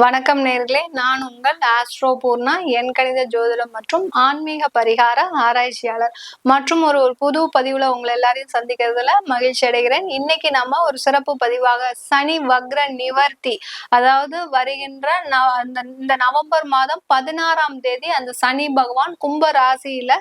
வணக்கம் நேர்களே, நான் உங்கள் ஆஸ்ட்ரோ பூர்ணா, என் கணித ஜோதிடம் மற்றும் ஆன்மீக பரிகார ஆராய்ச்சியாளர் மற்றும் ஒரு புது பதிவுல உங்களை எல்லாரையும் சந்திக்கிறதுல மகிழ்ச்சி அடைகிறேன். இன்னைக்கு நம்ம ஒரு சிறப்பு பதிவாக சனி வக்ர நிவர்த்தி, அதாவது வருகின்ற இந்த நவம்பர் மாதம் 16ஆம் தேதி அந்த சனி பகவான் கும்ப ராசியில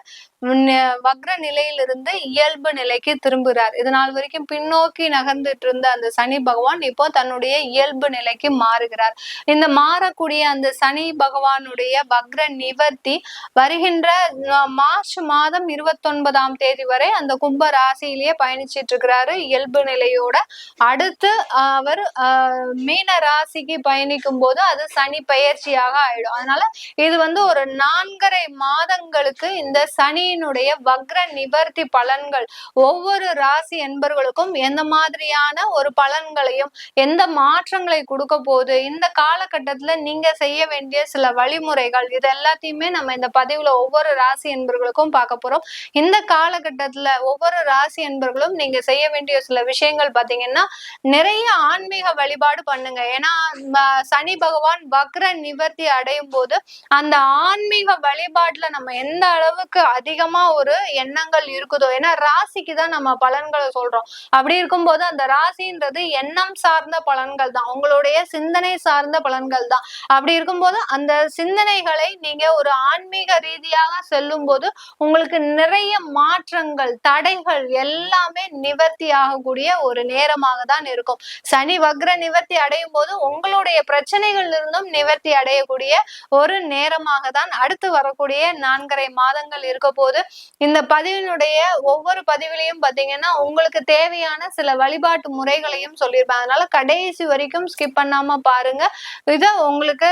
வக்ர நிலையிலிருந்து இயல்பு நிலைக்கு திரும்புகிறார். இது நாள் வரைக்கும் பின்னோக்கி நகர்ந்துட்டு இருந்த அந்த சனி பகவான் இப்போ தன்னுடைய இயல்பு நிலைக்கு மாறுகிறார். இந்த மாறக்கூடிய அந்த சனி பகவானுடைய வக்ர நிவர்த்தி வருகின்ற மார்ச் மாதம் 29ஆம் தேதி வரை அந்த கும்ப ராசியிலேயே பயணிச்சிட்டு இருக்கிறாரு இயல்பு நிலையோட. அடுத்து அவர் மீன ராசிக்கு பயணிக்கும் போது அது சனி பயிற்சியாக ஆயிடும். அதனால இது ஒரு 4.5 மாதங்களுக்கு இந்த சனியினுடைய வக்ர நிவர்த்தி பலன்கள் ஒவ்வொரு ராசி என்பர்களுக்கும் எந்த மாதிரியான ஒரு பலன்களையும் எந்த மாற்றங்களை கொடுக்க போகுது, இந்த காலகட்டத்துல நீங்க செய்ய வேண்டிய சில வழிமுறைகள், இது எல்லாத்தையுமே நம்ம இந்த பதிவுல ஒவ்வொரு ராசி என்பர்களுக்கும் பார்க்க போறோம். இந்த காலகட்டத்துல ஒவ்வொரு ராசி என்பர்களும் நீங்க செய்ய வேண்டிய சில விஷயங்கள் பாத்தீங்கன்னா, நிறைய ஆன்மீக வழிபாடு பண்ணுங்க. ஏன்னா சனி பகவான் வக்ர நிவர்த்தி அடையும் போது அந்த ஆன்மீக வழிபாட்டுல நம்ம எந்த அளவுக்கு அதிகமா ஒரு எண்ணங்கள் இருக்குதோ, ஏன்னா ராசிக்கு தான் நம்ம பலன்களை சொல்றோம். அப்படி இருக்கும்போது அந்த ராசின்றது எண்ணம் சார்ந்த பலன்கள் தான், உங்களுடைய சிந்தனை சார்ந்த பலன்கள் தான். அப்படி இருக்கும்போது அந்த சிந்தனைகளை நீங்க ஒரு ஆன்மீக ரீதியாக செல்லும் போது உங்களுக்கு நிறைய மாற்றங்கள், தடைகள் எல்லாமே நிவர்த்தி ஆகக்கூடிய ஒரு நேரமாக தான் இருக்கும். சனி வக்ர நிவர்த்தி அடையும் போது உங்களுடைய பிரச்சனைகள் இருந்தும் நிவர்த்தி அடையக்கூடிய ஒரு நேரமாக தான் அடுத்து வரக்கூடிய 4.5 மாதங்கள் இருக்க போது. இந்த பதிவினுடைய ஒவ்வொரு பதிவிலையும் பாத்தீங்கன்னா உங்களுக்கு தேவையான சில வழிபாட்டு முறைகளையும் சொல்லியிருப்பேன். அதனால கடைசி வரைக்கும் ஸ்கிப் பண்ணாம பாருங்க. இதை உங்களுக்கு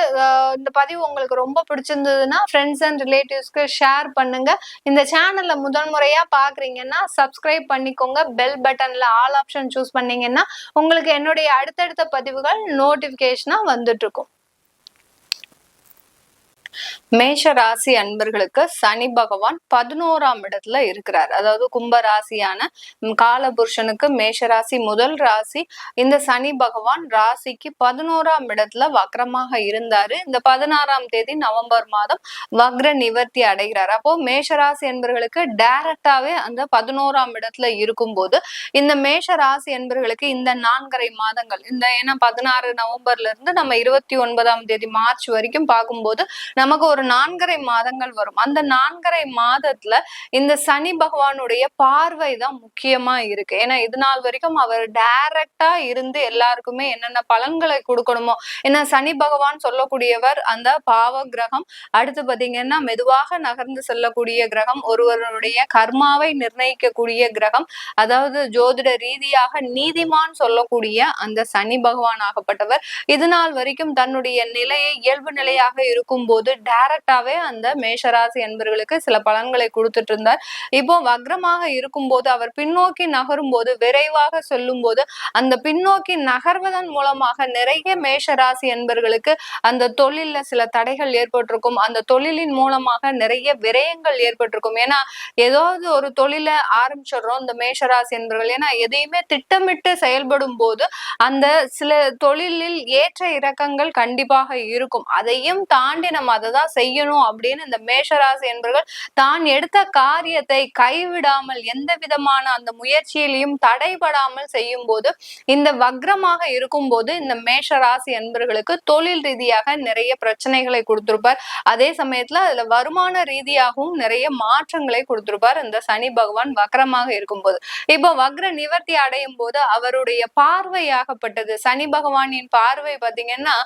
இந்த பதிவு உங்களுக்கு ரொம்ப பிடிச்சிருந்ததுன்னா ஃப்ரெண்ட்ஸ் அண்ட் ரிலேட்டிவ்ஸ்க்கு ஷேர் பண்ணுங்க. இந்த சேனல்ல முதல் முறையா பாக்குறீங்கன்னா சப்ஸ்கிரைப் பண்ணிக்கோங்க. பெல் பட்டன்ல ஆல் ஆப்ஷன் சூஸ் பண்ணீங்கன்னா உங்களுக்கு என்னுடைய அடுத்தடுத்த பதிவுகள் நோட்டிபிகேஷனா வந்துட்டு இருக்கும். மேஷ ராசி அன்பர்களுக்கு சனி பகவான் 11ஆம் இடத்துல இருக்கிறார். அதாவது கும்ப ராசியான காலபுருஷனுக்கு மேஷ ராசி முதல் ராசி. இந்த சனி பகவான் ராசிக்கு 11ஆம் இடத்துல வக்ரமாக இருந்தாரு. இந்த 16ஆம் தேதி நவம்பர் மாதம் வக்ர நிவர்த்தி அடைகிறார். அப்போ மேஷ ராசி என்பர்களுக்கு டைரக்டாவே அந்த 11ஆம் இடத்துல இருக்கும் போது இந்த மேஷ ராசி என்பர்களுக்கு இந்த 4.5 மாதங்கள், இந்த ஏன்னா 16 நவம்பர்ல இருந்து நம்ம 29ஆம் தேதி மார்ச் வரைக்கும் பார்க்கும்போது நமக்கு ஒரு 4.5 மாதங்கள் வரும். அந்த 4.5 மாதத்துல இந்த சனி பகவானுடைய பார்வை தான் முக்கியமா இருக்கு. ஏன்னா இது நாள் வரைக்கும் அவர் டைரக்டா இருந்து எல்லாருக்குமே என்னென்ன பலன்களை கொடுக்கணுமோ, ஏன்னா சனி பகவான் சொல்லக்கூடியவர் அந்த பாவ கிரகம். அடுத்து பாத்தீங்கன்னா மெதுவாக நகர்ந்து செல்லக்கூடிய கிரகம், ஒருவருடைய கர்மாவை நிர்ணயிக்கக்கூடிய கிரகம், அதாவது ஜோதிட ரீதியாக நீதிமான் சொல்லக்கூடிய அந்த சனி பகவான் ஆகப்பட்டவர் இது நாள் வரைக்கும் தன்னுடைய நிலையை இயல்பு நிலையாக இருக்கும் போது டைரக்டாவே அந்த மேஷராசி என்பவர்களுக்கு சில பலன்களை கொடுத்துட்டு இருந்தார். இப்போ வக்ரமாக இருக்கும் போது அவர் பின்னோக்கி நகரும் போது, விரைவாக சொல்லும் போது அந்த பின்னோக்கி நகர்வதன் மூலமாக நிறைய மேஷராசி என்பவர்களுக்கு அந்த தொழில்ல சில தடைகள் ஏற்பட்டிருக்கும். அந்த தொழிலின் மூலமாக நிறைய விரயங்கள் ஏற்பட்டிருக்கும். ஏன்னா ஏதாவது ஒரு தொழிலை ஆரம்பிச்சிடுறோம் இந்த மேஷராசி என்பவர்கள். ஏன்னா எதையுமே திட்டமிட்டு செயல்படும் போது அந்த சில தொழிலில் ஏற்ற இறக்கங்கள் கண்டிப்பாக இருக்கும். அதையும் தாண்டி நம்ம அதை தான் செய்யணும் அப்படின்னு இந்த மேஷராசி என்பவர்கள் தான் எடுத்த காரியத்தை கைவிடாமல் எந்த விதமான அந்த முயற்சியிலையும் தடைபடாமல் செய்யும் போது, இந்த வக்ரமாக இருக்கும் போது இந்த மேஷராசி என்பவர்களுக்கு தொழில் ரீதியாக நிறைய பிரச்சனைகளை கொடுத்திருப்பார். அதே சமயத்துல அதுல வருமான ரீதியாகவும் நிறைய மாற்றங்களை கொடுத்திருப்பார் இந்த சனி பகவான் வக்ரமாக இருக்கும் போது. இப்போ வக்ர நிவர்த்தி அடையும் போது அவருடைய பார்வையாகப்பட்டது, சனி பகவானின் பார்வை பாத்தீங்கன்னா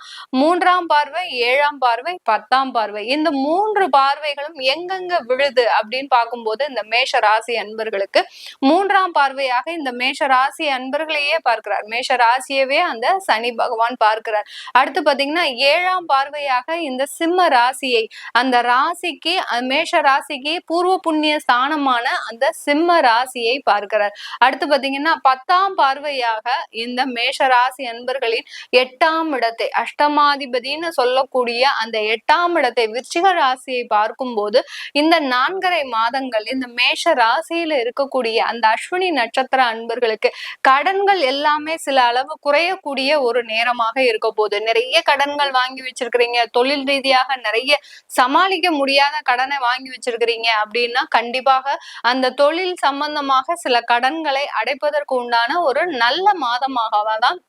3ஆம் பார்வை, 7ஆம் பார்வை, 10ஆம் பார்வை, இந்த 3 பார்வைகளும் எங்கெங்க விழுது அப்படின்னு பார்க்கும்போது இந்த மேஷ ராசி அன்பர்களுக்கு 3ஆம் பார்வையாக இந்த மேஷ ராசி அன்பர்களையே பார்க்கிறார். மேஷ ராசியவே அந்த சனி பகவான் பார்க்கிறார். அடுத்து பாத்தீங்கன்னா 7ஆம் பார்வையாக இந்த சிம்ம ராசியை, அந்த ராசிக்கு மேஷ ராசிக்கு பூர்வ புண்ணிய ஸ்தானமான அந்த சிம்ம ராசியை பார்க்கிறார். அடுத்து பாத்தீங்கன்னா 10ஆம் பார்வையாக இந்த மேஷ ராசி அன்பர்களின் 8ஆம் இடத்தை, அஷ்டமாதிபதினு சொல்லக்கூடிய அந்த 8ஆம் 8ஆம் இடத்தை விருச்சிக ராசியை பார்க்கும்போது இந்த 4.5 மாதங்கள் இந்த மேஷ ராசியில இருக்கக்கூடிய அந்த அஸ்வினி நட்சத்திர அன்பர்களுக்கு கடன்கள் எல்லாமே சில அளவு குறையக்கூடிய ஒரு நேரமாக இருக்க போகுது. நிறைய கடன்கள் வாங்கி வச்சிருக்கிறீங்க, தொழில் ரீதியாக நிறைய சமாளிக்க முடியாத கடனை வாங்கி வச்சிருக்கிறீங்க அப்படின்னா கண்டிப்பாக அந்த தொழில் சம்பந்தமாக சில கடன்களை அடைப்பதற்கு உண்டான ஒரு நல்ல மாதமாக தான்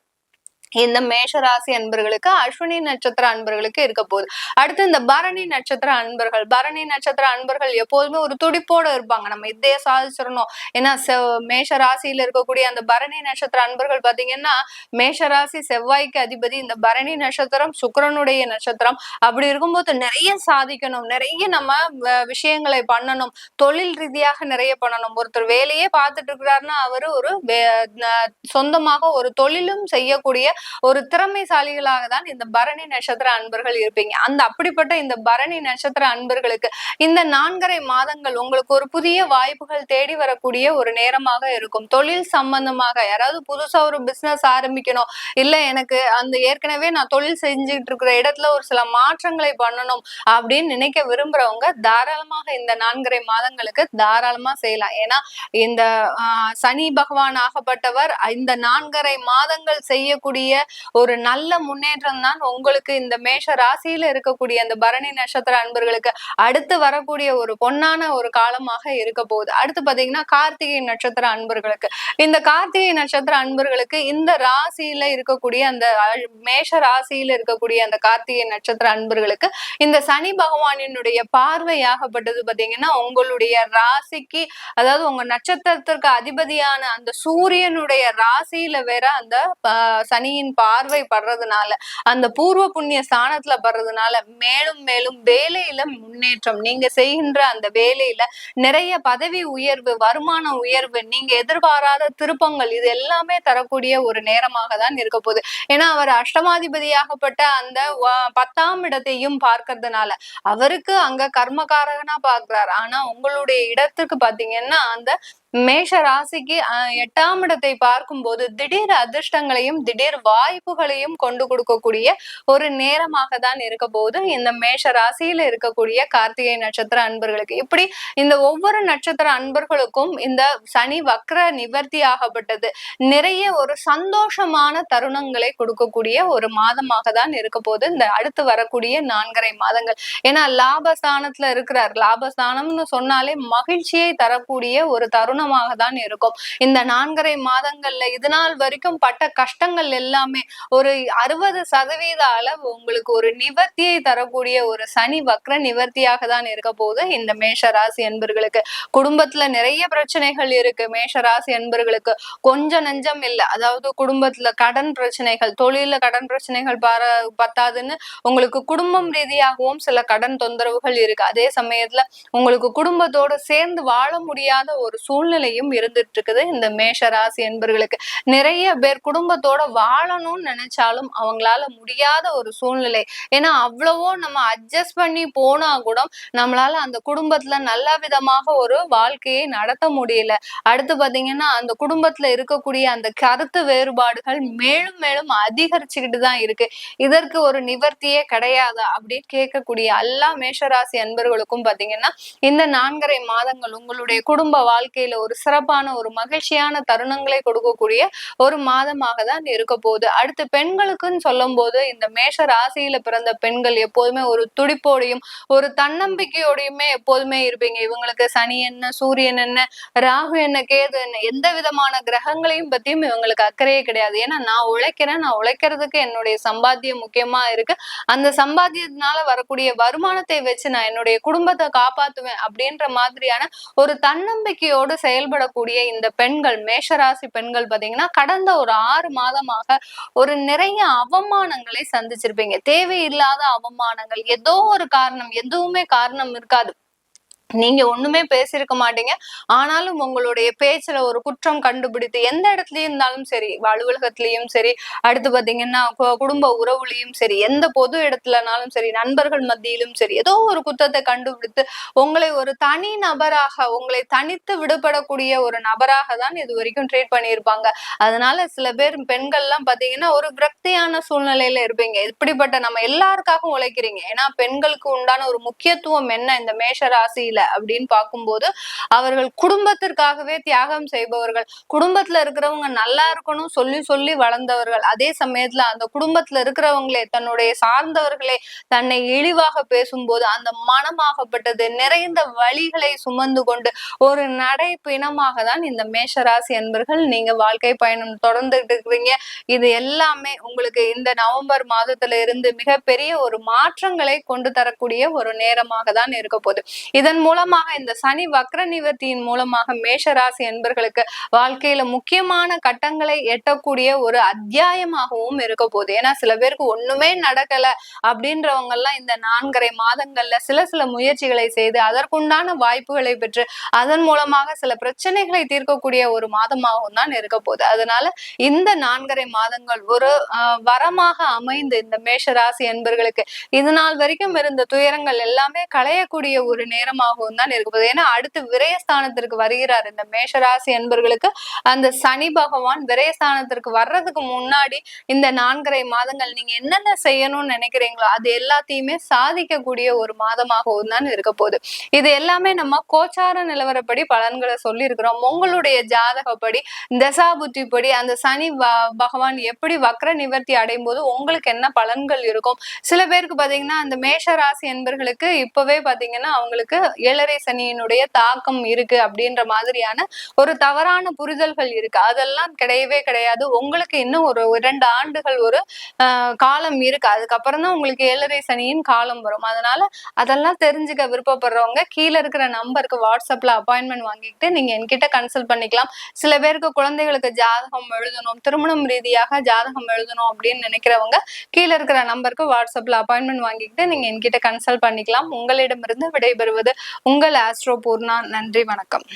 இந்த மேஷராசி அன்பர்களுக்கு அஸ்வினி நட்சத்திர அன்பர்களுக்கு இருக்க போகுது. அடுத்து இந்த பரணி நட்சத்திர அன்பர்கள் எப்போதுமே ஒரு துடிப்போட இருப்பாங்க, நம்ம இதே சாதிச்சிடணும். ஏன்னா மேஷ ராசியில இருக்கக்கூடிய அந்த பரணி நட்சத்திர அன்பர்கள் பாத்தீங்கன்னா மேஷராசி செவ்வாய்க்கு அதிபதி, இந்த பரணி நட்சத்திரம் சுக்கிரனுடைய நட்சத்திரம். அப்படி இருக்கும்போது நிறைய சாதிக்கணும், நிறைய நம்ம விஷயங்களை பண்ணணும், தொழில் ரீதியாக நிறைய பண்ணணும். ஒருத்தர் வேலையே பார்த்துட்டு இருக்கிறாருன்னா அவரு ஒரு சொந்தமாக ஒரு தொழிலும் செய்யக்கூடிய ஒரு திறமைசாலிகளாக தான் இந்த பரணி நட்சத்திர அன்பர்கள் இருப்பீங்க. அந்த அப்படிப்பட்ட இந்த பரணி நட்சத்திர அன்பர்களுக்கு இந்த 4.5 மாதங்கள் உங்களுக்கு ஒரு புதிய வாய்ப்புகள் தேடி வரக்கூடிய ஒரு நேரமாக இருக்கும். தொழில் சம்பந்தமாக யாராவது புதுசா ஒரு பிசினஸ் ஆரம்பிக்கணும், இல்ல எனக்கு அந்த ஏற்கனவே நான் தொழில் செஞ்சுட்டு இருக்கிற இடத்துல ஒரு சில மாற்றங்களை பண்ணணும் அப்படின்னு நினைக்க விரும்புறவங்க தாராளமாக இந்த 4.5 மாதங்களுக்கு தாராளமா செய்யலாம். ஏன்னா இந்த சனி பகவான் ஆகப்பட்டவர் இந்த 4.5 மாதங்கள் செய்யக்கூடிய ஒரு நல்ல முன்னேற்றம் தான் உங்களுக்கு இந்த மேஷ ராசியில இருக்கக்கூடிய அந்த பரணி நட்சத்திர அன்பர்களுக்கு அடுத்து வரக்கூடிய ஒரு பொன்னான ஒரு காலமாக இருக்க போகுது. அடுத்து பாத்தீங்கன்னா கார்த்திகை நட்சத்திர அன்பர்களுக்கு, இந்த கார்த்திகை நட்சத்திர அன்பர்களுக்கு இந்த ராசியில இருக்கக்கூடிய அந்த மேஷ ராசியில இருக்கக்கூடிய அந்த கார்த்திகை நட்சத்திர அன்பர்களுக்கு இந்த சனி பகவானினுடைய பார்வையாகப்பட்டது பாத்தீங்கன்னா உங்களுடைய ராசிக்கு, அதாவது உங்க நட்சத்திரத்திற்கு அதிபதியான அந்த சூரியனுடைய ராசியில வேற அந்த சனியின் பார்வை படுறதுனால, அந்த பூர்வ புண்ணிய ஸ்தானத்துல படுறதுனால மேலும் மேலும் வேலையில முன்னேற்றம், நீங்க செய்கின்ற அந்த வேலையில நிறைய பதவி உயர்வு, வருமான உயர்வு, நீங்க எதிர்பாராத திருப்பங்கள், இது எல்லாமே தரக்கூடிய ஒரு நேரமாக தான் இருக்க போகுது. ஏன்னா அவர் அஷ்டமாதிபதியாகப்பட்ட அந்த 10ஆம் இடத்தையும் பார்க்கறதுனால அவருக்கு அங்க கர்மகாரகனா பார்க்கிறார். ஆனா உங்களுடைய இடத்துக்கு பாத்தீங்கன்னா அந்த மேஷ ராசிக்கு 8ஆம் இடத்தை பார்க்கும்போது திடீர் அதிர்ஷ்டங்களையும் திடீர் வாய்ப்புகளையும் கொண்டு கொடுக்கக்கூடிய ஒரு நேரமாக தான் இருக்க போது இந்த மேஷ ராசியில இருக்கக்கூடிய கார்த்திகை நட்சத்திர அன்பர்களுக்கு. இப்படி இந்த ஒவ்வொரு நட்சத்திர அன்பர்களுக்கும் இந்த சனி வக்ர நிவர்த்தி ஆகப்பட்டது நிறைய ஒரு சந்தோஷமான தருணங்களை கொடுக்கக்கூடிய ஒரு மாதமாக தான் இருக்க போது இந்த அடுத்து வரக்கூடிய 4.5 மாதங்கள். ஏன்னா லாபஸ்தானத்துல இருக்கிறார், லாபஸ்தானம்னு சொன்னாலே மகிழ்ச்சியை தரக்கூடிய ஒரு தருணமாக தான் இருக்கும். இந்த 4.5 மாதங்கள்ல இது நாள் வரைக்கும் பட்ட கஷ்டங்கள் எல்லாமே ஒரு 60% அளவு உங்களுக்கு ஒரு நிவர்த்தியை தரக்கூடிய ஒரு சனி வக்ர நிவர்த்தியாக தான் இருக்க போது இந்த மேஷ ராசி அன்பர்களுக்கு. குடும்பத்துல நிறைய பிரச்சனைகள் இருக்கு, மேஷ ராசி அன்பர்களுக்கு கொஞ்சம் நெஞ்சம் இல்ல. அதாவது குடும்பத்துல கடன் பிரச்சனைகள், தொழில கடன் பிரச்சனைகள் பத்தாதுன்னு உங்களுக்கு குடும்பம் ரீதியாகவும் சில கடன் தொந்தரவுகள் இருக்கு. அதே சமயத்துல உங்களுக்கு குடும்பத்தோட சேர்ந்து வாழ முடியாத ஒரு சூழ்நிலையும் இருந்துட்டு இருக்குது இந்த மேஷ ராசி என்பர்களுக்கு. நிறைய பேர் குடும்பத்தோட வாழணும்னு நினைச்சாலும் அவங்களால முடியாத ஒரு சூழ்நிலை. ஏன்னா அவ்வளவோ நம்ம அட்ஜஸ்ட் பண்ணி போனா கூட நம்மளால அந்த குடும்பத்துல நல்ல விதமாக ஒரு வாழ்க்கையை நடத்த முடியல. அடுத்து பாத்தீங்கன்னா அந்த குடும்பத்துல இருக்கக்கூடிய அந்த கருத்து வேறுபாடுகள் மேலும் மேலும் அதிகரிச்சுக்கிட்டு தான் இருக்கு. இதற்கு ஒரு நிவர்த்தியே கிடையாது அப்படின்னு கேட்கக்கூடிய எல்லா மேஷராசி அன்பர்களுக்கும் பாத்தீங்கன்னா இந்த 4.5 மாதங்கள் உங்களுடைய குடும்ப வாழ்க்கையில ஒரு சிறப்பான ஒரு மகிழ்ச்சியான தருணங்களை கொடுக்கக்கூடிய ஒரு மாதமாக தான் இருக்க போகுது. அடுத்து பெண்களுக்குன்னு சொல்லும் போது இந்த மேஷ ராசியில பிறந்த பெண்கள் எப்போதுமே ஒரு துடிப்போடையும் ஒரு தன்னம்பிக்கையோடையுமே எப்போதுமே இருப்பீங்க. இவங்களுக்கு சனி என்ன, சூரியன் என்ன, ராகு என்ன, கேது என்ன, எந்த விதமான கிரகங்களையும் பத்தியும் இவங்களுக்கு அக்கறையே கிடையாது. ஏன்னா நான் உழைக்கிறேன், நான் உழைக்கிறதுக்கு என்னுடைய சம்பாத்தியம் முக்கியமா இருக்கு, அந்த சம்பாத்தியத்தினால வரக்கூடிய வருமானத்தை வச்சு நான் என்னுடைய குடும்பத்தை காப்பாத்துவேன் அப்படின்ற மாதிரியான ஒரு தன்னம்பிக்கையோடு செயல்படக்கூடிய இந்த பெண்கள், மேஷராசி பெண்கள் பாத்தீங்கன்னா கடந்த ஒரு 6 மாதமாக ஒரு நிறைய அவமானங்களை சந்திச்சிருப்பீங்க. தேவையில்லாத அவமானங்கள், ஏதோ ஒரு காரணம், எதுவுமே காரணம் இருக்காது, நீங்க ஒண்ணுமே பேசியிருக்க மாட்டீங்க. ஆனாலும் உங்களுடைய பேச்சுல ஒரு குற்றம் கண்டுபிடித்து எந்த இடத்துலயும் இருந்தாலும் சரி, அலுவலகத்திலயும் சரி, அடுத்து பாத்தீங்கன்னா குடும்ப உறவுலயும் சரி, எந்த பொது இடத்துலனாலும் சரி, நண்பர்கள் மத்தியிலும் சரி, ஏதோ ஒரு குற்றத்தை கண்டுபிடித்து உங்களை ஒரு தனி நபராக, உங்களை தனித்து விடுபடக்கூடிய ஒரு நபராக தான் இது வரைக்கும் ட்ரீட் பண்ணியிருப்பாங்க. அதனால சில பேர் பெண்கள்லாம் பாத்தீங்கன்னா ஒரு விரக்தியான சூழ்நிலையில இருப்பீங்க. இப்படிப்பட்ட நம்ம எல்லாருக்காகவும் உழைக்கிறீங்க. ஏன்னா பெண்களுக்கு உண்டான ஒரு முக்கியத்துவம் என்ன இந்த மேஷ ராசியில அப்படின்னு பார்க்கும்போது அவர்கள் குடும்பத்திற்காகவே தியாகம் செய்பவர்கள். குடும்பத்துல இருக்கிறவங்க நல்லா இருக்கணும் சொல்லி சொல்லி வளர்ந்தவர்கள். அதே சமயத்துல அந்த குடும்பத்துல இருக்கிறவங்களே தன்னுடைய சார்ந்தவர்களே தன்னை இழிவாக பேசும்போது அந்த மனமாகப்பட்டது நிறைந்த வழிகளை சுமந்து கொண்டு ஒரு நடை பிணமாக தான் இந்த மேஷராசி என்பர்கள் நீங்க வாழ்க்கை பயணம் தொடர்ந்துட்டு இருக்கிறீங்க. இது எல்லாமே உங்களுக்கு இந்த நவம்பர் மாதத்துல இருந்து மிகப்பெரிய ஒரு மாற்றங்களை கொண்டு தரக்கூடிய ஒரு நேரமாக தான் இருக்க போகுது. இதன் மூலமாக இந்த சனி வக்ர நிவர்த்தியின் மூலமாக மேஷராசி என்பர்களுக்கு வாழ்க்கையில முக்கியமான கட்டங்களை எட்டக்கூடிய ஒரு அத்தியாயமாகவும் இருக்க போகுது. ஏன்னா சில பேருக்கு ஒண்ணுமே நடக்கல அப்படின்றவங்க எல்லாம் இந்த 4.5 மாதங்கள்ல சில முயற்சிகளை செய்து அதற்குண்டான வாய்ப்புகளை பெற்று அதன் மூலமாக சில பிரச்சனைகளை தீர்க்கக்கூடிய ஒரு மாதமாகவும் தான் இருக்க போகுது. அதனால இந்த 4.5 மாதங்கள் ஒரு வரமாக அமைந்து இந்த மேஷராசி என்பர்களுக்கு இது நாள் வரைக்கும் இருந்த துயரங்கள் எல்லாமே களையக்கூடிய ஒரு நேரமாகவும் தான் இருக்க போகுது. ஏன்னா அடுத்து விரயஸ்தானத்திற்கு வருகிறார் இந்த மேஷராசி என்பர்களுக்கு. அந்த சனி பகவான் விரயஸ்தானத்திற்கு வர்றதுக்கு முன்னாடி இந்த 4.5 மாதங்கள் நீங்க என்னென்ன செய்யணும்னு நினைக்கிறீங்களோ அது எல்லாத்தையுமே சாதிக்கக்கூடிய ஒரு மாதமாகவும் தான் இருக்க போகுது. இது எல்லாமே நம்ம கோச்சார நிலவரப்படி பலன்களை சொல்லி இருக்கிறோம். உங்களுடைய ஜாதகப்படி தசா புத்திப்படி அந்த சனி பகவான் எப்படி வக்ர நிவர்த்தி அடையும் போது உங்களுக்கு என்ன பலன்கள் இருக்கும். சில பேருக்கு பாத்தீங்கன்னா அந்த மேஷ ராசி என்பர்களுக்கு இப்பவே பாத்தீங்கன்னா அவங்களுக்கு 7.5 சனியினுடைய தாக்கம் இருக்கு அப்படின்ற மாதிரியான ஒரு தவறான புரிதல்கள் இருக்கு. அதெல்லாம் கிடையவே கிடையாது. உங்களுக்கு இன்னும் ஒரு 2 ஆண்டுகள் ஒரு காலம் இருக்கு. அதுக்கப்புறம் தான் உங்களுக்கு 7.5 சனியின் காலம் வரும். அதனால அதெல்லாம் தெரிஞ்சுக்க விருப்பப்படுறவங்க கீழே இருக்கிற நம்பருக்கு வாட்ஸ்அப்ல அப்பாயின்மெண்ட் வாங்கிட்டு நீங்க என்கிட்ட கன்சல்ட் பண்ணிக்கலாம். சில பேருக்கு குழந்தைகளுக்கு ஜாதகம் எழுதணும், திருமணம் ரீதியாக ஜாதகம் எழுதணும் அப்படின்னு நினைக்கிறவங்க கீழே இருக்கிற நம்பருக்கு வாட்ஸ்அப்ல அப்பாயின்மெண்ட் வாங்கிட்டு நீங்க என்கிட்ட கன்சல்ட் பண்ணிக்கலாம். உங்களிடமிருந்து விடைபெறுவது உங்கள் ஆஸ்ட்ரோ பூர்ணா. நன்றி, வணக்கம்.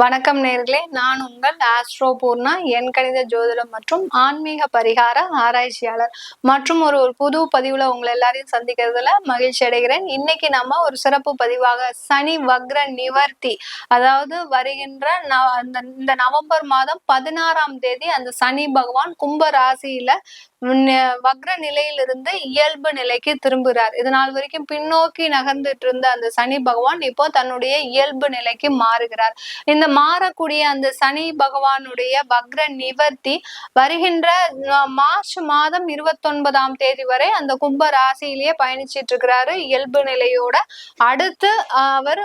வணக்கம் நேர்களே, நான் உங்கள் ஆஸ்ட்ரோ பூர்ணா, என் கணித ஜோதிடம் மற்றும் ஆன்மீக பரிகார ஆராய்ச்சியாளர். மற்றும் ஒரு புது பதிவுல உங்களை எல்லாரையும் சந்திக்கிறதுல மகிழ்ச்சி அடைகிறேன். இன்னைக்கு நம்ம ஒரு சிறப்பு பதிவாக சனி வக்ர நிவர்த்தி, அதாவது வருகின்ற இந்த நவம்பர் மாதம் 16ஆம் தேதி அந்த சனி பகவான் கும்ப ராசியில வக்ர நிலையிலிருந்து இயல்பு நிலைக்கு திரும்புகிறார். இது நாள் வரைக்கும் பின்னோக்கி நகர்ந்துட்டு இருந்த அந்த சனி பகவான் இப்போ தன்னுடைய இயல்பு நிலைக்கு மாறுகிறார். இந்த மாறக்கூடிய அந்த சனி பகவானுடைய வக்ர நிவர்த்தி வருகின்ற மார்ச் மாதம் 29ஆம் தேதி வரை அந்த கும்ப ராசியிலேயே பயணிச்சிட்டு இருக்கிறாரு இயல்பு நிலையோட. அடுத்து அவர்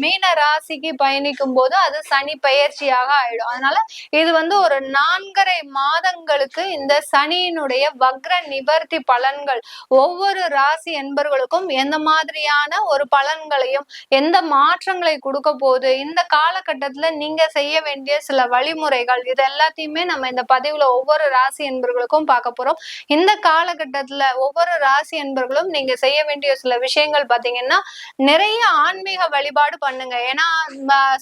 மீன ராசிக்கு பயணிக்கும் போது அது சனி பெயர்ச்சியாக ஆயிடும். அதனால இது ஒரு 4.5 மாதங்களுக்கு இந்த சனியினுடைய வக்ர நிவர்த்தி பலன்கள் ஒவ்வொரு ராசி என்பர்களுக்கும் எந்த மாதிரியான ஒரு பலன்களையும் எந்த மாற்றங்களை கொடுக்க போகுது, இந்த காலகட்டத்துல நீங்க செய்ய வேண்டிய சில வழிமுறைகள், இது எல்லாத்தையுமே நம்ம இந்த பதிவுல ஒவ்வொரு ராசி என்பர்களுக்கும் பார்க்க போறோம். இந்த காலகட்டத்துல ஒவ்வொரு ராசி என்பர்களும் நீங்க செய்ய வேண்டிய சில விஷயங்கள் பாத்தீங்கன்னா நிறைய ஆன்மீக வழிபாடு பண்ணுங்க. ஏன்னா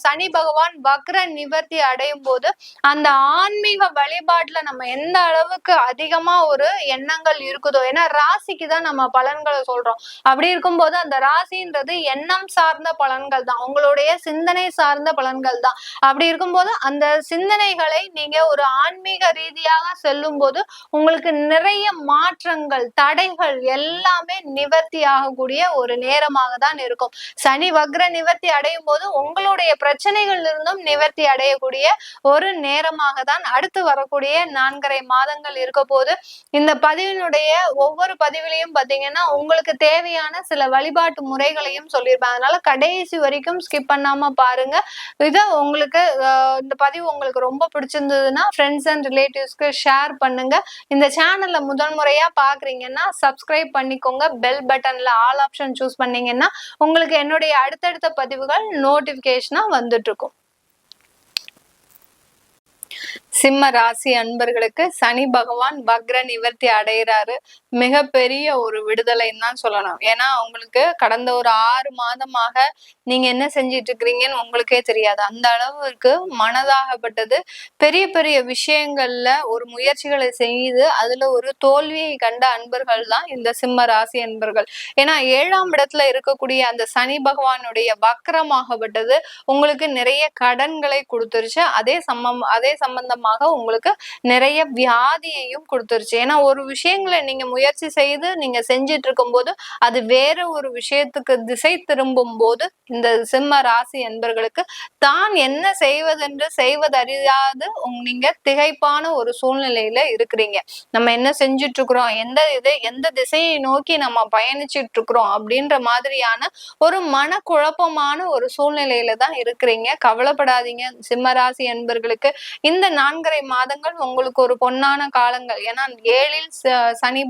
சனி பகவான் வக்ர நிவர்த்தி அடையும் போது அந்த ஆன்மீக வழிபாட்டுல நம்ம எந்த அளவுக்கு அதிகமா ஒரு எண்ணங்கள் இருக்குதோ, ஏன்னா ராசிக்கு தான் நம்ம பலன்களை சொல்றோம். அப்படி இருக்கும்போது அந்த ராசின்றது எண்ணம் சார்ந்த பலன்கள் தான், உங்களுடைய சிந்தனை சார்ந்த பலன்கள் தான். அப்படி இருக்கும்போது அந்த சிந்தனைகளை நீங்க ஒரு ஆன்மீக ரீதியாக செல்லும் போது உங்களுக்கு நிறைய மாற்றங்கள், தடைகள் எல்லாமே நிவர்த்தி ஆகக்கூடிய ஒரு நேரமாக தான் இருக்கும். சனி வக்ர நிவர்த்தி அடையும் போது உங்களுடைய பிரச்சனைகள் இருந்தும் நிவர்த்தி அடையக்கூடிய ஒரு நேரமாக தான் அடுத்து வரக்கூடிய 4.5 மாதங்கள் இருக்க போது. இந்த பதிவினுடைய ஒவ்வொரு பதிவிலையும் பாத்தீங்கன்னா உங்களுக்கு தேவையான சில வழிபாட்டு முறைகளையும் சொல்லியிருப்பேன். அதனால கடைசி வரைக்கும் ஸ்கிப் பண்ணாம பாருங்க. இதை உங்களுக்கு இந்த பதிவு உங்களுக்கு ரொம்ப பிடிச்சிருந்ததுன்னா ஃப்ரெண்ட்ஸ் அண்ட் ரிலேட்டிவ்ஸ்க்கு ஷேர் பண்ணுங்க. இந்த சேனல்ல முதல் முறையா பாக்குறீங்கன்னா சப்ஸ்கிரைப் பண்ணிக்கோங்க. பெல் பட்டன்ல ஆல் ஆப்ஷன் சூஸ் பண்ணீங்கன்னா உங்களுக்கு என்னுடைய அடுத்தடுத்த பதிவுகள் நோட்டிபிகேஷனா வந்துட்டு இருக்கும். சிம்ம ராசி அன்பர்களுக்கு சனி பகவான் வக்ர நிவர்த்தி அடைகிறாரு. மிகப்பெரிய ஒரு விடுதலைன்னு தான் சொல்லணும். ஏன்னா உங்களுக்கு கடந்த ஒரு 6 மாதமாக நீங்க என்ன செஞ்சிட்டு இருக்கிறீங்கன்னு உங்களுக்கே தெரியாது. அந்த அளவுக்கு மனதாகப்பட்டது பெரிய பெரிய விஷயங்கள்ல ஒரு முயற்சிகளை செய்து அதுல ஒரு தோல்வியை கண்ட அன்பர்கள் தான் இந்த சிம்ம ராசி அன்பர்கள். ஏன்னா 7ஆம் இடத்துல இருக்கக்கூடிய அந்த சனி பகவானுடைய வக்ரமாகப்பட்டது உங்களுக்கு நிறைய கடன்களை கொடுத்துருச்சு. அதே சம்பந்தமாக உங்களுக்கு நிறைய வியாதியையும் கொடுத்துருச்சு. ஏன்னா ஒரு விஷயங்களை நீங்க முயற்சி செய்து நீங்க செஞ்சிட்டு இருக்கும் போது அது வேற ஒரு விஷயத்துக்கு திசை திரும்பும் போது இந்த சிம்ம ராசி என்பர்களுக்கு தான் என்ன செய்வதென்று செய்வதறியாது நீங்க திகைப்பான ஒரு சூழ்நிலையில இருக்கிறீங்க. நம்ம என்ன செஞ்சுட்டு இருக்கிறோம், எந்த திசையை நோக்கி நம்ம பயணிச்சுட்டு இருக்கிறோம் அப்படின்ற மாதிரியான ஒரு மனக்குழப்பமான ஒரு சூழ்நிலையில தான் இருக்கிறீங்க. கவலைப்படாதீங்க சிம்மராசி என்பர்களுக்கு. இந்த 4.5 மாதங்கள் உங்களுக்கு ஒரு பொன்னான காலங்கள். ஏன்னா 7ல் சனி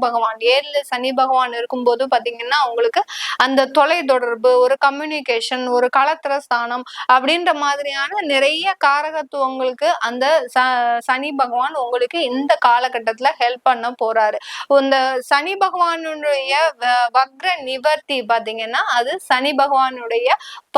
பகவான் இருக்கும்போது பாத்தீங்கன்னா உங்களுக்கு அந்த தொலை தொடர்பு, ஒரு கம்யூனிகேஷன், ஒரு களத்திர ஸ்தானம் அப்படின்ற மாதிரியான நிறைய காரகத்துவங்களுக்கு அந்த சனி பகவான் உங்களுக்கு இந்த காலகட்டத்துல ஹெல்ப் பண்ண போறாரு. இந்த சனி பகவானுடைய வக்ர நிவர்த்தி பாத்தீங்கன்னா அது சனி பகவானுடைய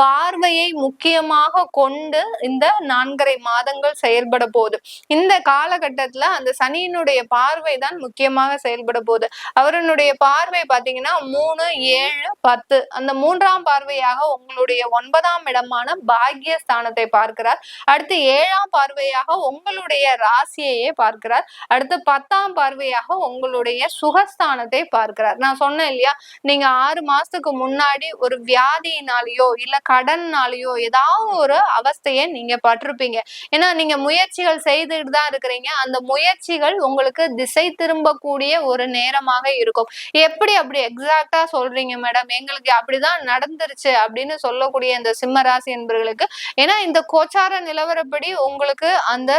பார்வையை முக்கியமாக கொண்டு இந்த 4.5 மாதங்கள் செயல்பட போகுது. இந்த காலகட்டத்துல அந்த சனியினுடைய பார்வை தான் முக்கியமாக செயல்பட போகுது. அவருடைய பார்வை பாத்தீங்கன்னா 3, 7, 10 அந்த 3ஆம் பார்வையாக உங்களுடைய 9ஆம் இடமான பாக்கியஸ்தானத்தை பார்க்கிறார். அடுத்து 7ஆம் பார்வையாக உங்களுடைய ராசியையே பார்க்கிறார். அடுத்து 10ஆம் பார்வையாக உங்களுடைய சுகஸ்தானத்தை பார்க்கிறார். நான் சொன்னேன் இல்லையா, நீங்க 6 மாசத்துக்கு முன்னாடி ஒரு வியாதியினாலேயோ இல்ல கடன்னாலேயோ ஏதாவது ஒரு அவஸ்தையை நீங்க பட்டிருப்பீங்க. ஏன்னா நீங்க முயற்சிகள் செய்துட்டு தான் இருக்கிறீங்க. அந்த முயற்சிகள் உங்களுக்கு திசை திரும்பக்கூடிய ஒரு நேரமாக இருக்கும். அப்படி எக்ஸாக்டா சொல்றீங்க மேடம், எங்களுக்கு அப்படிதான் நடந்துருச்சு அப்படின்னு சொல்லக்கூடிய இந்த சிம்மராசி என்பவர்களுக்கு, ஏன்னா இந்த கோச்சார நிலவரப்படி உங்களுக்கு அந்த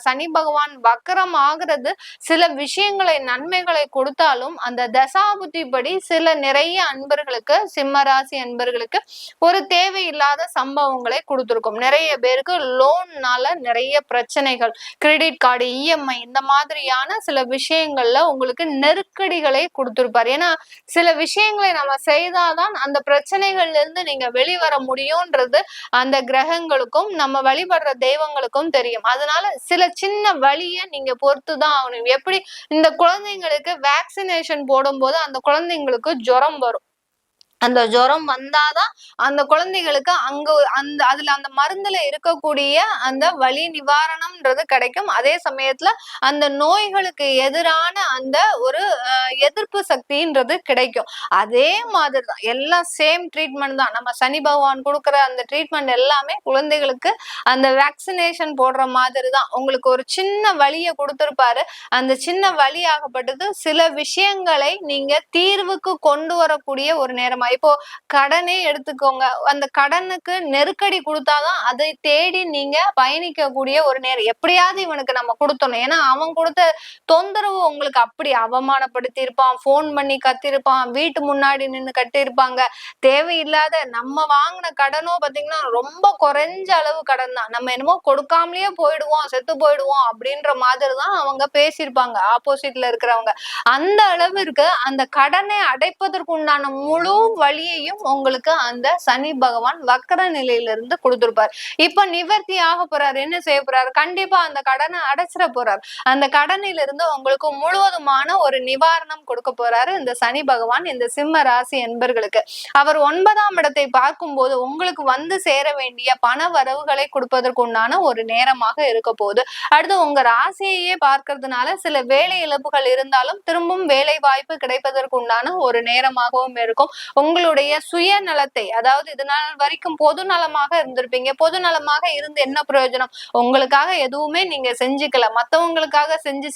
சனி பகவான் வக்கரம் ஆகிறது சில விஷயங்களை நன்மைகளை கொடுத்தாலும் அந்த தசாபுத்தி படி சில நிறைய அன்பர்களுக்கு சிம்மராசி அன்பர்களுக்கு ஒரு தேவையில்லாத சம்பவங்களை கொடுத்திருக்கும். நிறைய பேருக்கு லோன்னால நிறைய பிரச்சனைகள், கிரெடிட் கார்டு, இஎம்ஐ இந்த மாதிரியான சில விஷயங்கள்ல உங்களுக்கு நெருக்கடிகளை கொடுத்திருப்பார். ஏன்னா சில விஷயங்களை நம்ம செய்தாதான் அந்த பிரச்சனைகள்ல இருந்து நீங்க வெளிவர முடியும்ன்றது அந்த கிரகங்களுக்கும் நம்ம வழிபடுற தெய்வங்களுக்கும் தெரியும். அதனால சில சின்ன வழியை நீங்க பொறுத்துதான் ஆகணும். எப்படி இந்த குழந்தைங்களுக்கு வேக்சினேஷன் போடும்போது அந்த குழந்தைங்களுக்கு ஜுரம் வரும். அந்த ஜுரம் வந்தாதான் அந்த குழந்தைகளுக்கு அதுல அந்த மருந்துல இருக்கக்கூடிய அந்த வலி நிவாரணம்ன்றது கிடைக்கும். அதே சமயத்துல அந்த நோய்களுக்கு எதிரான அந்த ஒரு எதிர்ப்பு சக்தின்றது கிடைக்கும். அதே மாதிரிதான் எல்லாம் சேம் ட்ரீட்மெண்ட் தான். நம்ம சனி பகவான் கொடுக்குற அந்த ட்ரீட்மெண்ட் எல்லாமே குழந்தைகளுக்கு அந்த வேக்சினேஷன் போடுற மாதிரி தான். உங்களுக்கு ஒரு சின்ன வலியை கொடுத்திருப்பாரு. அந்த சின்ன வலி ஆகப்பட்டது சில விஷயங்களை நீங்க தீர்வுக்கு கொண்டு வரக்கூடிய ஒரு நேரமா. இப்போ கடனே எடுத்துக்கோங்க, அந்த கடனுக்கு நெருக்கடி கொடுத்தாதான் அதை தேடி நீங்க பயணிக்க கூடிய ஒரு நேரம். எப்படியாவது இவனுக்கு நம்ம கொடுத்தணும். ஏன்னா அவன் கொடுத்த தொந்தரவு உங்களுக்கு அப்படி அவமானப்படுத்தி இருப்பான், போன் பண்ணி கத்திருப்பான், வீட்டு முன்னாடி நின்று கட்டியிருப்பாங்க. தேவையில்லாத நம்ம வாங்கின கடனோ பாத்தீங்கன்னா ரொம்ப குறைஞ்ச அளவு கடன் தான். நம்ம என்னமோ கொடுக்காமலேயே போயிடுவோம், செத்து போயிடுவோம் அப்படின்ற மாதிரிதான் அவங்க பேசியிருப்பாங்க ஆப்போசிட்ல இருக்கிறவங்க. அந்த அளவிற்கு அந்த கடனை அடைப்பதற்கு உண்டான முழு வழியையும் உங்களுக்கு அந்த சனி பகவான் வக்கர நிலையிலிருந்து கொடுத்திருப்பார். இப்ப நிவர்த்தி ஆக போறாரு. என்ன செய்ய போறாரு? கண்டிப்பா அந்த கடனை அடைச்சிட போறாரு. அந்த கடனிலிருந்து உங்களுக்கு முழுவதுமான ஒரு நிவாரணம் கொடுக்க போறாரு இந்த சனி பகவான் இந்த சிம்ம ராசி என்பர்களுக்கு. அவர் 9ஆம் இடத்தை பார்க்கும் போது உங்களுக்கு வந்து சேர வேண்டிய பண வரவுகளை கொடுப்பதற்கு உண்டான ஒரு நேரமாக இருக்க போகுது. அடுத்து உங்க ராசியையே பார்க்கறதுனால சில வேலை இழப்புகள் இருந்தாலும் திரும்பவும் வேலை வாய்ப்பு கிடைப்பதற்கு உண்டான ஒரு நேரமாகவும் இருக்கும். உங்களுடைய சுயநலத்தை, அதாவது இதனால் வரைக்கும் பொது நலமாக இருந்திருப்பீங்க. பொது நலமாக இருந்து என்ன பிரயோஜனம்? உங்களுக்காக எதுவுமே நீங்க செஞ்சுக்கல. மத்தவங்களுக்காக செஞ்சு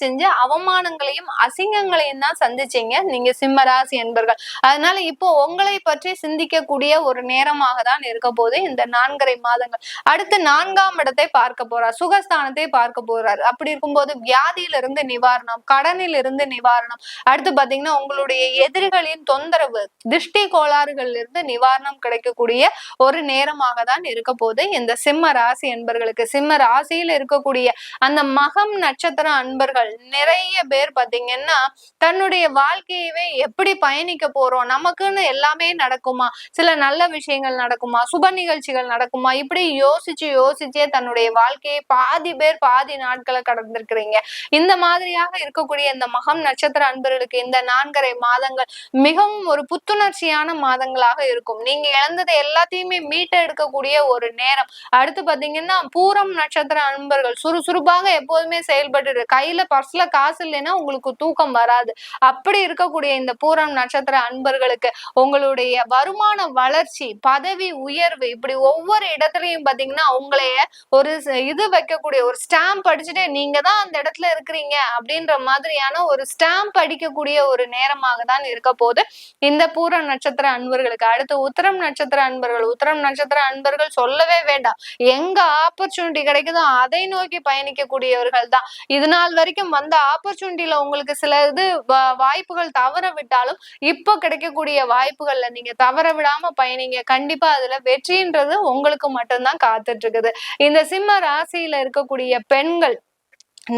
அவமானங்களையும் அசிங்கங்களையும் தான் சந்திச்சீங்க நீங்க சிம்மராசி என்பர்கள். அதனால இப்போ உங்களை பற்றி சிந்திக்கக்கூடிய ஒரு நேரமாக தான் இருக்க போது இந்த 4.5 மாதங்கள். அடுத்து 4ஆம் இடத்தை பார்க்க போறார், சுகஸ்தானத்தை பார்க்க போறார். அப்படி இருக்கும்போது வியாதியிலிருந்து நிவாரணம், கடனில் இருந்து நிவாரணம். அடுத்து பாத்தீங்கன்னா உங்களுடைய எதிரிகளின் தொந்தரவு, திருஷ்டி கோளாறுகள்ல இருந்து நிவாரணம் கிடைக்கக்கூடிய ஒரு நேரமாக தான் இருக்க போது இந்த சிம்ம ராசி அன்பர்களுக்கு. சிம்ம ராசியில இருக்கக்கூடிய அந்த மகம் நட்சத்திர அன்பர்கள் நிறைய பேர் பாத்தீங்கன்னா தன்னுடைய வாழ்க்கையவே எப்படி பயணிக்க போறோம், நமக்குன்னு எல்லாமே நடக்குமா, சில நல்ல விஷயங்கள் நடக்குமா, சுப நிகழ்ச்சிகள் நடக்குமா, இப்படி யோசிச்சே தன்னுடைய வாழ்க்கையை பாதி பேர் பாதி நாட்களை கடந்திருக்கிறீங்க. இந்த மாதிரியாக இருக்கக்கூடிய இந்த மகம் நட்சத்திர அன்பர்களுக்கு இந்த 4.5 மாதங்கள் மிகவும் ஒரு புத்துணர்ச்சியான மாதங்களாக இருக்கும். நீங்க இழந்ததை எல்லாத்தையுமே மீட்டு எடுக்கக்கூடிய ஒரு நேரம். அடுத்து பாத்தீங்கன்னா பூரம் நட்சத்திர அன்பர்கள் சுறுசுறுப்பாக எப்போதுமே செயல்பட்டு கையில பர்ஸ்ல காசு இல்லைன்னா உங்களுக்கு தூக்கம் வராது. அப்படி இருக்கக்கூடிய இந்த பூரம் நட்சத்திர அன்பர்களுக்கு உங்களுடைய வருமான வளர்ச்சி, பதவி உயர்வு, இப்படி ஒவ்வொரு இடத்துலயும் பாத்தீங்கன்னா உங்களைய ஒரு இது வைக்கக்கூடிய ஒரு ஸ்டாம்ப் அடிச்சுட்டு நீங்க தான் அந்த இடத்துல இருக்கிறீங்க அப்படின்ற மாதிரியான ஒரு ஸ்டாம்ப் அடிக்கக்கூடிய ஒரு நேரமாக தான் இருக்க போது இந்த பூரம் நட்சத்திர அன்பர்களுக்கு. அடுத்து உத்திரம் நட்சத்திர அன்பர்கள். உத்திரம் நட்சத்திர அன்பர்கள் சொல்லவே வேண்டாம். எங்க ஆப்பர்ச்சுனிட்டி கிடைக்குதோ அதை நோக்கி பயணிக்கக்கூடியவர்கள் தான். இது நாள் வரைக்கும் வந்த ஆப்பர்ச்சுனிட்டியில உங்களுக்கு சில வாய்ப்புகள் தவற விட்டாலும் இப்ப கிடைக்கக்கூடிய வாய்ப்புகள்ல நீங்க தவற விடாம பயணிங்க. கண்டிப்பா அதுல வெற்றின்றது உங்களுக்கு மட்டும்தான் காத்துட்டு இருக்குது. இந்த சிம்ம ராசியில இருக்கக்கூடிய பெண்கள்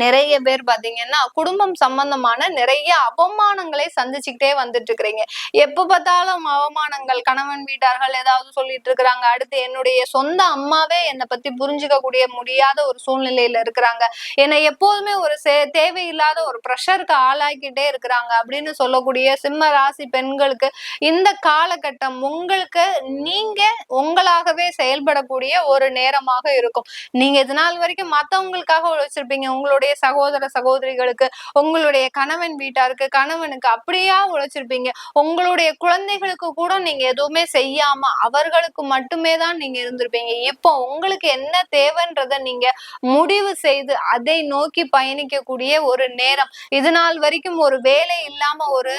நிறைய பேர் பாத்தீங்கன்னா குடும்பம் சம்பந்தமான நிறைய அவமானங்களை சந்திச்சுக்கிட்டே வந்துட்டு இருக்கிறீங்க. எப்ப பார்த்தாலும் அவமானங்கள், கணவன் வீட்டார்கள் ஏதாவது சொல்லிட்டு இருக்கிறாங்க. அடுத்து என்னுடைய சொந்த அம்மாவே என்னை பத்தி புரிஞ்சுக்க கூடிய முடியாத ஒரு சூழ்நிலையில இருக்கிறாங்க. என்னை எப்போதுமே ஒரு தேவையில்லாத ஒரு ப்ரெஷருக்கு ஆளாக்கிட்டே இருக்கிறாங்க அப்படின்னு சொல்லக்கூடிய சிம்ம ராசி பெண்களுக்கு இந்த காலகட்டம் உங்களுக்கு நீங்க உங்களாகவே செயல்படக்கூடிய ஒரு நேரமாக இருக்கும். நீங்க இது நாள் வரைக்கும் மத்தவங்களுக்காக உழைச்சிருப்பீங்க. உங்களுடைய சகோதர சகோதரிகளுக்கு, உங்களுடைய கணவன் வீட்டாருக்கு, கணவனுக்கு அப்படியா உழைச்சிருப்பீங்க. உங்களுடைய குழந்தைகளுக்கு கூட நீங்க எதுவுமே செய்யாம அவர்களுக்கு மட்டுமே தான் நீங்க இருந்திருப்பீங்க. இப்போ உங்களுக்கு என்ன தேவைன்றத நீங்க முடிவு செய்து அதை நோக்கி பயணிக்கக்கூடிய ஒரு நேரம். இது நாள் வரைக்கும் ஒரு வேலை இல்லாம ஒரு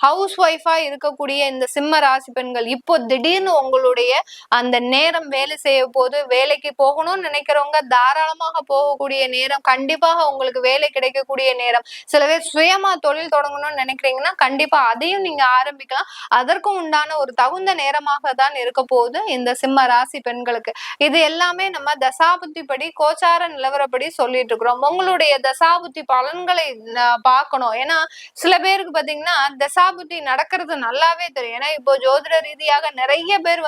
ஹவுஸ் ஒய்ஃபா இருக்கக்கூடிய இந்த சிம்ம ராசி பெண்கள் இப்போ திடீர்னு உங்களுடைய அந்த நேரம் வேலை செய்ய போது வேலைக்கு போகணும்னு நினைக்கிறவங்க தாராளமாக போகக்கூடிய நேரம். கண்டிப்பாக உங்களுக்கு வேலை கிடைக்கக்கூடிய நேரம். சில பேர் சுயமா தொழில் தொடங்கணும்னு நினைக்கிறீங்கன்னா கண்டிப்பா அதையும் நீங்க ஆரம்பிக்கலாம். அதற்கும் உண்டான ஒரு தகுந்த நேரமாக தான் இருக்க போகுது இந்த சிம்ம ராசி பெண்களுக்கு. இது எல்லாமே நம்ம தசாபுத்தி படி கோச்சார நிலவரப்படி சொல்லிட்டு இருக்கிறோம். உங்களுடைய தசாபுத்தி பலன்களை பார்க்கணும். ஏன்னா சில பேருக்கு பாத்தீங்கன்னா தசாபுத்தி நடக்கிறது நல்லாவே தெரியும். ஏன்னா இப்போ ஜோதிட ரீதியாக நிறைய பேர்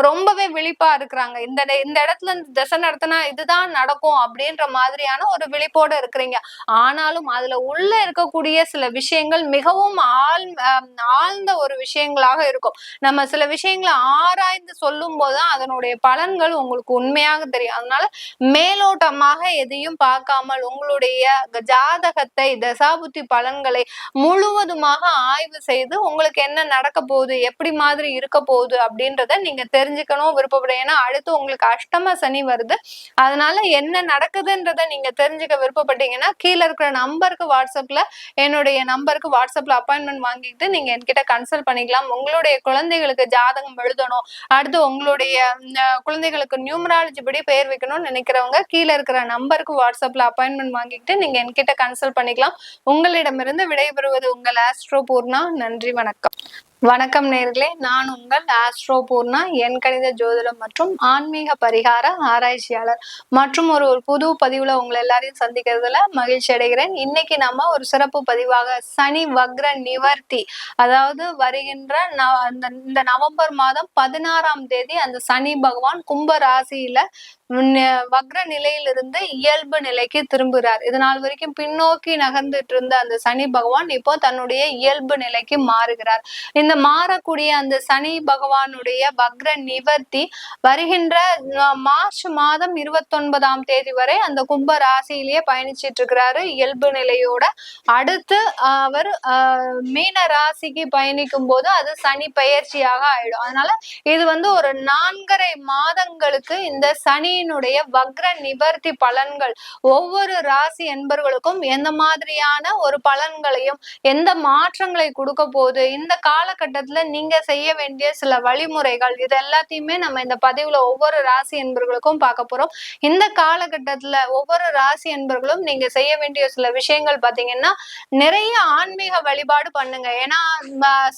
ரொம்பவே விழிப்பா இருக்கிறாங்க. இந்த இடத்துல தசை நடத்தினா இதுதான் நடக்கும் அப்படின்ற மாதிரியான ஒரு விழிப்போட இருக்கிறீங்க. ஆனாலும் அதுல உள்ள இருக்கக்கூடிய சில விஷயங்கள் மிகவும் ஆழ்ந்த ஒரு விஷயங்களாக இருக்கும். நம்ம சில விஷயங்களை ஆராய்ந்து சொல்லும் போதுதான் அதனுடைய பலன்கள் உங்களுக்கு உண்மையாக தெரியும். அதனால மேலோட்டமாக எதையும் பார்க்காமல் உங்களுடைய ஜாதகத்தை, தசாபுத்தி பலன்களை முழுவதுமாக ஆய்வு செய்து உங்களுக்கு என்ன நடக்க போகுது, எப்படி மாதிரி இருக்க போகுது அப்படின்றத நீங்க தெரிஞ்சுக்கணும் விருப்பப்படுறேன். ஏன்னா அடுத்து உங்களுக்கு அஷ்டம சனி வருது. அதனால என்ன நடக்குதுன்றத நீங்க தெரிஞ்சுக்க விருப்பப்பட்டீங்கன்னா கீழே இருக்கிற நம்பருக்கு வாட்ஸ்அப்ல என்னுடைய நம்பருக்கு வாட்ஸ்அப்ல அப்பாயின்மெண்ட் வாங்கிட்டு நீங்க என்கிட்ட கன்சல்ட் பண்ணிக்கலாம். உங்களுடைய குழந்தைகளுக்கு ஜாதகம் எழுதணும், அடுத்து உங்களுடைய குழந்தைகளுக்கு நியூமராலஜி படி பெயர் வைக்கணும்னு நினைக்கிறவங்க கீழே இருக்கிற நம்பருக்கு வாட்ஸ்அப்ல அப்பாயின்மெண்ட் வாங்கிட்டு நீங்க என்கிட்ட கன்சல்ட் பண்ணிக்கலாம். உங்களிடமிருந்து விடைபெறுவது உங்கள் ஆஸ்ட்ரோ பூர்ணா. நன்றி, வணக்கம். வணக்கம் நேர்களே, நான் உங்கள் ஆஸ்ட்ரோ பூர்ணா, என் கணித ஜோதிடம் மற்றும் ஆன்மீக பரிகார ஆராய்ச்சியாளர். மற்றும் ஒரு புது பதிவுல உங்களை எல்லாரையும் சந்திக்கிறதுல மகிழ்ச்சி அடைகிறேன். இன்னைக்கு நம்ம ஒரு சிறப்பு பதிவாக சனி வக்ர நிவர்த்தி, அதாவது வருகின்ற இந்த நவம்பர் மாதம் 16ஆம் தேதி அந்த சனி பகவான் கும்ப ராசியில வக்ர நிலையிலிருந்து இயல்பு நிலைக்கு திரும்புகிறார். இது நாள் வரைக்கும் பின்னோக்கி நகர்ந்துட்டு இருந்த அந்த சனி பகவான் இப்போ தன்னுடைய இயல்பு நிலைக்கு மாறுகிறார். இந்த மாறக்கூடிய அந்த சனி பகவானுடைய வக்ர நிவர்த்தி வருகின்ற மார்ச் மாதம் 29ஆம் தேதி வரை அந்த கும்ப ராசியிலேயே பயணிச்சிட்டு இருக்கிறாரு இயல்பு நிலையோட. அடுத்து அவர் மீன ராசிக்கு பயணிக்கும் போது அது சனி பெயர்ச்சியாக ஆயிடும். அதனால இது ஒரு 4.5 மாதங்களுக்கு இந்த சனி சனியினுடைய வக்ர நிவர்த்தி பலன்கள் ஒவ்வொரு ராசி என்பர்களுக்கும் எந்த மாதிரியான ஒரு பலன்களையும் எந்த மாற்றங்களை கொடுக்க போகுது, இந்த காலகட்டத்துல நீங்க செய்ய வேண்டிய சில வழிமுறைகள், இது எல்லாத்தையுமே நம்ம இந்த பதிவுல ஒவ்வொரு ராசி என்பர்களுக்கும் பார்க்க போறோம். இந்த காலகட்டத்துல ஒவ்வொரு ராசி என்பர்களும் நீங்க செய்ய வேண்டிய சில விஷயங்கள் பாத்தீங்கன்னா, நிறைய ஆன்மீக வழிபாடு பண்ணுங்க. ஏன்னா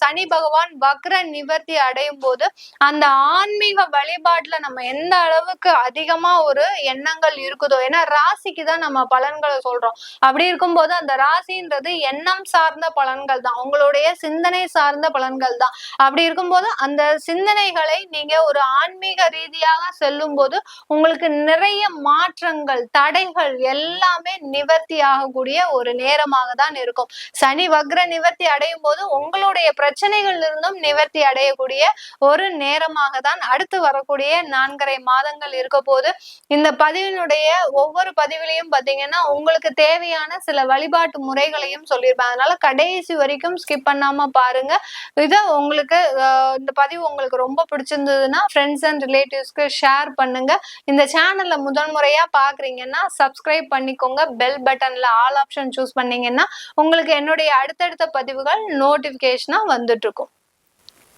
சனி பகவான் வக்ர நிவர்த்தி அடையும் போது அந்த ஆன்மீக வழிபாட்டுல நம்ம எந்த அளவுக்கு அதிகமா ஒரு எண்ணங்கள் இருக்குதோ, ஏன்னா ராசிக்கு தான் நம்ம பலன்களை சொல்றோம். அப்படி இருக்கும்போது அந்த ராசின்றது எண்ணம் சார்ந்த பலன்கள் தான், உங்களுடைய சிந்தனை சார்ந்த பலன்கள் தான். அப்படி இருக்கும்போது அந்த சிந்தனைகளை நீங்க ஒரு ஆன்மீக ரீதியாக செல்லும் போது உங்களுக்கு நிறைய மாற்றங்கள், தடைகள் எல்லாமே நிவர்த்தி ஆகக்கூடிய ஒரு நேரமாக தான் இருக்கும். சனி வக்ர நிவர்த்தி அடையும் போது உங்களுடைய பிரச்சனைகள் இருந்தும் நிவர்த்தி அடையக்கூடிய ஒரு நேரமாக தான் அடுத்து வரக்கூடிய 4.5 மாதங்கள் இருக்க போது. இந்த பதிவினுடைய ஒவ்வொரு பதிவிலையும் பாத்தீங்கன்னா உங்களுக்கு தேவையான சில வழிபாட்டு முறைகளையும் சொல்லியிருப்பேன். அதனால கடைசி வரைக்கும் ஸ்கிப் பண்ணாம பாருங்க. இதை உங்களுக்கு இந்த பதிவு உங்களுக்கு ரொம்ப பிடிச்சிருந்ததுன்னா ஃப்ரெண்ட்ஸ் அண்ட் ரிலேட்டிவ்ஸ்க்கு ஷேர் பண்ணுங்க. இந்த சேனல்ல முதல் முறையா பாக்குறீங்கன்னா சப்ஸ்கிரைப் பண்ணிக்கோங்க. பெல் பட்டன்ல ஆல் ஆப்ஷன் சூஸ் பண்ணீங்கன்னா உங்களுக்கு என்னுடைய அடுத்தடுத்த பதிவுகள் நோட்டிபிகேஷனா வந்துட்டு இருக்கும்.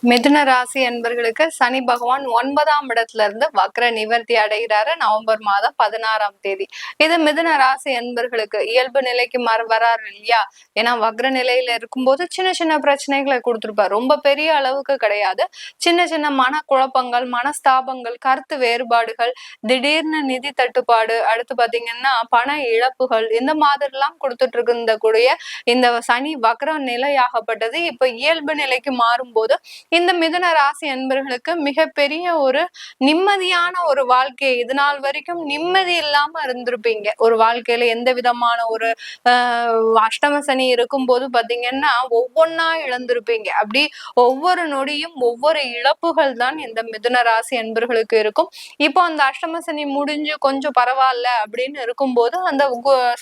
மிதுன ராசி என்பர்களுக்கு சனி பகவான் 9ஆம் இடத்துல இருந்து வக்ர நிவர்த்தி அடைகிறாரு நவம்பர் மாதம் 16ஆம் தேதி. இது மிதுன ராசி என்பர்களுக்கு இயல்பு நிலைக்கு வராரு இல்லையா? ஏன்னா வக்ர நிலையில இருக்கும்போது சின்ன சின்ன பிரச்சனைகளை கொடுத்துருப்பாரு, ரொம்ப பெரிய அளவுக்கு கிடையாது. சின்ன சின்ன மன குழப்பங்கள், மனஸ்தாபங்கள், கருத்து வேறுபாடுகள், திடீர்னு நிதி தட்டுப்பாடு, அடுத்து பாத்தீங்கன்னா பண இழப்புகள், இந்த மாதிரி எல்லாம் கொடுத்துட்டு இருக்க கூடிய இந்த சனி வக்ர நிலையாகப்பட்டது இப்ப இயல்பு நிலைக்கு மாறும்போது இந்த மிதுன ராசி அன்பர்களுக்கு மிகப்பெரிய ஒரு நிம்மதியான ஒரு வாழ்க்கை, இது நாள் வரைக்கும் நிம்மதி இல்லாம இருந்திருப்பீங்க. ஒரு வாழ்க்கையில எந்த விதமான ஒரு அஷ்டம சனி இருக்கும் போது பாத்தீங்கன்னா ஒவ்வொன்னா இழந்திருப்பீங்க. அப்படி ஒவ்வொரு நொடியும் ஒவ்வொரு இழப்புகள் தான் இந்த மிதுன ராசி அன்பர்களுக்கு இருக்கும். இப்போ அந்த அஷ்டம சனி முடிஞ்சு கொஞ்சம் பரவாயில்ல அப்படின்னு இருக்கும்போது அந்த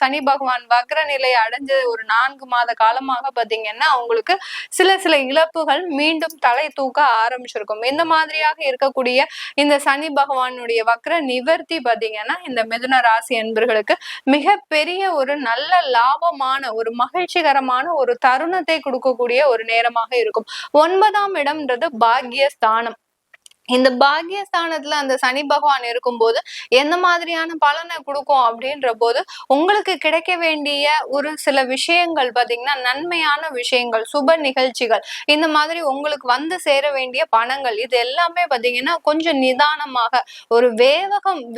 சனி பகவான் வக்ர நிலை அடைஞ்ச ஒரு 4 மாத காலமாக பாத்தீங்கன்னா அவங்களுக்கு சில இழப்புகள் மீண்டும் தலை தூக்க ஆரம்பிச்சிருக்கும். இந்த மாதிரியாக இருக்கக்கூடிய இந்த சனி பகவானுடைய வக்ர நிவர்த்தி பாத்தீங்கன்னா இந்த மிதுன ராசி என்பர்களுக்கு மிகப்பெரிய ஒரு நல்ல லாபமான ஒரு மகிழ்ச்சிகரமான ஒரு தருணத்தை கொடுக்கக்கூடிய ஒரு நேரமாக இருக்கும். 9ஆம் இடம்ன்றது பாக்யஸ்தானம். இந்த பாக்யஸ்தானத்துல அந்த சனி பகவான் இருக்கும்போது எந்த மாதிரியான பலனை கொடுக்கும் அப்படின்ற போது உங்களுக்கு கிடைக்க வேண்டிய ஒரு சில விஷயங்கள் பாத்தீங்கன்னா நன்மையான விஷயங்கள், சுப நிகழ்ச்சிகள், இந்த மாதிரி உங்களுக்கு வந்து சேர வேண்டிய பணங்கள், இது எல்லாமே பாத்தீங்கன்னா கொஞ்சம் நிதானமாக ஒரு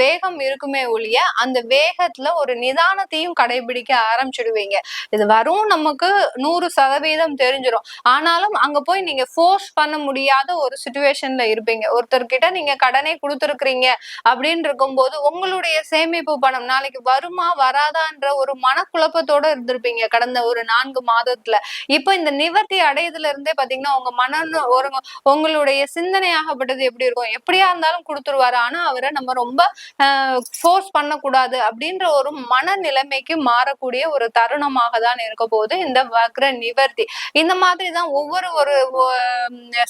வேகம் இருக்குமே ஒழிய அந்த வேகத்துல ஒரு நிதானத்தையும் கடைபிடிக்க ஆரம்பிச்சிடுவீங்க. இது வரும் நமக்கு 100% தெரிஞ்சிடும். ஆனாலும் அங்க போய் நீங்க ஃபோர்ஸ் பண்ண முடியாத ஒரு சிச்சுவேஷன்ல இருப்பீங்க. ஒருத்தர்கிட்ட நீங்க கடனை கொடுத்துருக்கீங்க அப்படின்னு இருக்கும்போது உங்களுடைய சேமிப்பு பணம் நாளைக்கு வருமா வராதான்ற ஒரு மனக்குழப்பத்தோட இருந்திருப்பீங்க கடந்த ஒரு 4 மாதத்துல. இப்ப இந்த நிவர்த்தி அடையதுல இருந்தே பாத்தீங்கன்னா உங்க உங்களுடைய சிந்தனையாகப்பட்டது எப்படி இருக்கும், எப்படியா இருந்தாலும் கொடுத்துருவாரு, ஆனா அவரை நம்ம ரொம்ப ஃபோர்ஸ் பண்ணக்கூடாது அப்படின்ற ஒரு மனநிலைமைக்கு மாறக்கூடிய ஒரு தருணமாக தான் இருக்க போது இந்த வக்ர நிவர்த்தி. இந்த மாதிரிதான் ஒவ்வொரு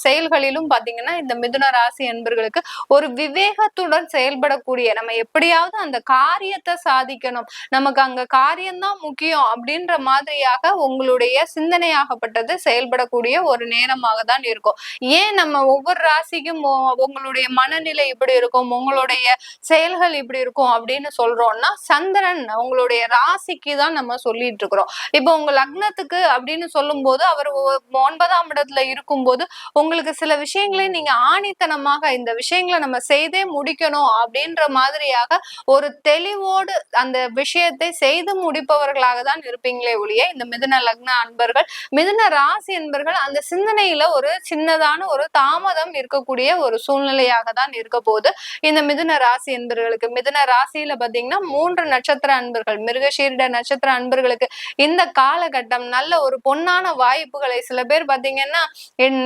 செயல்களிலும் பாத்தீங்கன்னா இந்த மிதுன ராசி என்பர்களுக்கு ஒரு விவேகத்துடன் செயல்படக்கூடிய, நம்ம எப்படியாவது அந்த காரியத்தை சாதிக்கணும், நமக்கு அங்க காரியம்தான் முக்கியம் அப்படின்ற மாதிரியாக உங்களுடைய சிந்தனையாகப்பட்டது செயல்படக்கூடிய ஒரு நேரமாக தான் இருக்கும். ஏன் நம்ம ஒவ்வொரு ராசிக்கும் உங்களுடைய மனநிலை இப்படி இருக்கும், உங்களுடைய செயல்கள் இப்படி இருக்கும் அப்படின்னு சொல்றோம்னா சந்திரன் உங்களுடைய ராசிக்கு தான் நம்ம சொல்லிட்டு இருக்கிறோம். இப்போ உங்க லக்னத்துக்கு அப்படின்னு சொல்லும் போது அவர் 9ஆம் இடத்துல இருக்கும்போது உங்களுக்கு சில விஷயங்களை நீங்க ஆணித்தனமாக இந்த விஷயங்களை நம்ம செய்தே முடிக்கணும் அப்படின்ற மாதிரியாக ஒரு தெளிவோடு அந்த விஷயத்தை செய்து முடிப்பவர்களாக தான் இருப்பீங்களே ஒழிய இந்த மிதுன லக்ன அன்பர்கள், மிதுன ராசி அன்பர்கள் அந்த சிந்தனையில ஒரு சின்னதான ஒரு தாமதம் இருக்கக்கூடிய ஒரு சூழ்நிலையாக தான் இருக்க போது இந்த மிதுன ராசி அன்பர்களுக்கு. மிதுன ராசியில பாத்தீங்கன்னா 3 நட்சத்திர அன்பர்கள், மிருகசீரிட நட்சத்திர அன்பர்களுக்கு இந்த காலகட்டம் நல்ல ஒரு பொன்னான வாய்ப்புகளை, சில பேர் பாத்தீங்கன்னா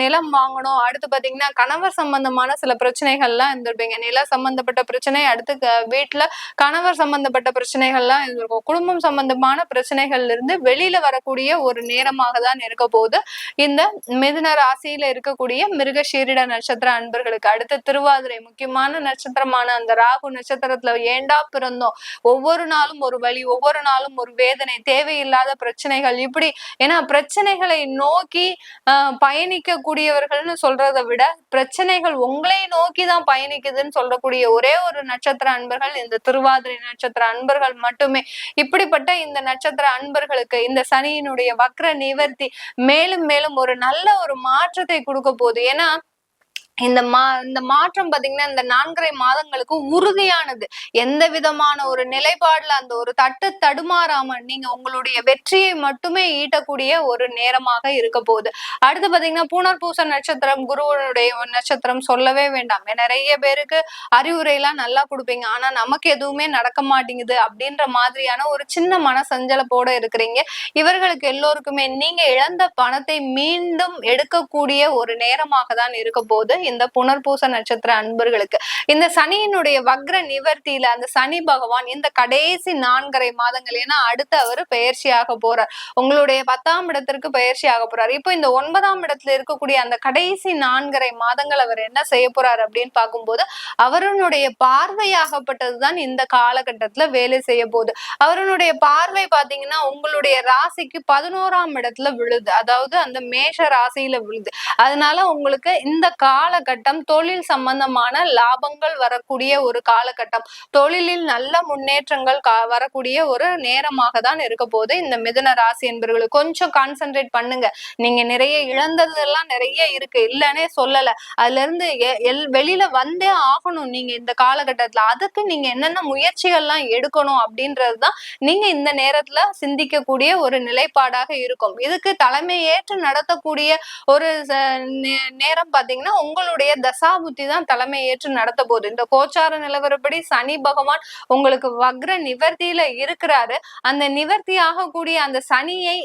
நிலம் வாங்கணும், அடுத்து பாத்தீங்கன்னா கணவர் சம்பந்தமான சம்பந்தமான சில பிரச்சனைகள்லாம் இருந்திருப்பீங்க. நில சம்பந்தப்பட்ட பிரச்சனை, அடுத்து வீட்டுல கணவர் சம்பந்தப்பட்ட பிரச்சனைகள்லாம் இருந்திருக்கும். குடும்பம் சம்பந்தமான பிரச்சனைகள்ல இருந்து வெளியில வரக்கூடிய ஒரு நேரமாக தான் இருக்க போகுது இந்த மிதுன ராசியில இருக்கக்கூடிய மிருகசீரிட நட்சத்திர அன்பர்களுக்கு. அடுத்த திருவாதிரை முக்கியமான நட்சத்திரமான அந்த ராகு நட்சத்திரத்துல ஏண்டா பிறந்தோம், ஒவ்வொரு நாளும் ஒரு வலி, ஒவ்வொரு நாளும் ஒரு வேதனை, தேவையில்லாத பிரச்சனைகள், இப்படி ஏன்னா பிரச்சனைகளை நோக்கி பயணிக்க கூடியவர்கள்னு சொல்றதை விட பிரச்சனைகள் உங்களை நோக்கிதான் பயணிக்குதுன்னு சொல்லக்கூடிய ஒரே ஒரு நட்சத்திர அன்பர்கள் இந்த திருவாதிரை நட்சத்திர அன்பர்கள் மட்டுமே. இப்படிப்பட்ட இந்த நட்சத்திர அன்பர்களுக்கு இந்த சனியினுடைய வக்ர நிவர்த்தி மேலும் மேலும் ஒரு நல்ல ஒரு மாற்றத்தை கொடுக்க போகுது. ஏன்னா இந்த மாற்றம் பாத்தீங்கன்னா இந்த 4.5 மாதங்களுக்கு உறுதியானது. எந்த விதமான ஒரு நிலைப்பாடுல அந்த ஒரு தடுமாறாம நீங்க உங்களுடைய வெற்றியை மட்டுமே ஈட்டக்கூடிய ஒரு நேரமாக இருக்க போகுது. அடுத்து பாத்தீங்கன்னா புனர்பூச நட்சத்திரம், குருவனுடைய நட்சத்திரம் சொல்லவே வேண்டாம். நிறைய பேருக்கு அறிவுரை எல்லாம் நல்லா கொடுப்பீங்க, ஆனா நமக்கு எதுவுமே நடக்க மாட்டேங்குது அப்படின்ற மாதிரியான ஒரு சின்ன மனசஞ்சலப்போட இருக்கிறீங்க. இவர்களுக்கு எல்லோருக்குமே நீங்க இழந்த பணத்தை மீண்டும் எடுக்கக்கூடிய ஒரு நேரமாக தான் இருக்க போகுது இந்த புனர்பூச நட்சத்திர அன்பர்களுக்கு. இந்த சனியினுடைய வக்ர நிவர்த்தியில அந்த சனி பகவான் இந்த கடைசி 4.5 மாதங்கள், ஏன்னா அடுத்து அவர் பெயர்ச்சியாக போறார், உங்களுடைய 10ஆம் இடத்திற்கு பெயர்ச்சியாக போறார். இப்போ இந்த 9ஆம் இடத்துல இருக்கக்கூடிய அந்த கடைசி 4.5 மாதங்கள் அவர் என்ன செய்ய போறார் அப்படின்னு பார்க்கும்போது அவருடைய பார்வையாகப்பட்டதுதான் இந்த காலகட்டத்துல வேலை செய்ய போகுது. அவருடைய பார்வை பாத்தீங்கன்னா உங்களுடைய ராசிக்கு 11ஆம் இடத்துல விழுது, அதாவது அந்த மேஷ ராசியில விழுது. அதனால உங்களுக்கு இந்த காலகட்டம் தொழில் சம்பந்தமான லாபங்கள் வரக்கூடிய ஒரு காலகட்டம், தொழிலில் நல்ல முன்னேற்றங்கள் வரக்கூடிய ஒரு நேரமாக தான் இருக்க போது. இந்த மிதுன ராசி என்பவர்களுக்கு கொஞ்சம் கான்சென்ட்ரேட் பண்ணுங்க. நீங்க நிறைய இழந்ததெல்லாம் நிறைய இருக்கு, இல்லன்னே சொல்லல. அதுல இருந்து வெளியில வந்தே ஆகணும் நீங்க இந்த காலகட்டத்துல. அதுக்கு நீங்க என்னென்ன முயற்சிகள்லாம் எடுக்கணும் அப்படின்றதுதான் நீங்க இந்த நேரத்துல சிந்திக்கக்கூடிய ஒரு நிலைப்பாடாக இருக்கும். இதுக்கு தலைமை ஏற்று நடத்தக்கூடிய ஒரு நேரம் பாத்தீங்கன்னா உங்களுடைய தசாபுத்தி தான் தலைமை ஏற்று நடத்த போகுது. இந்த கோச்சார நிலவரப்படி சனி பகவான் உங்களுக்கு வக்ர நிவர்த்தியில இருக்கிறாரு. அந்த நிவர்த்தி ஆகக்கூடிய அந்த சனியை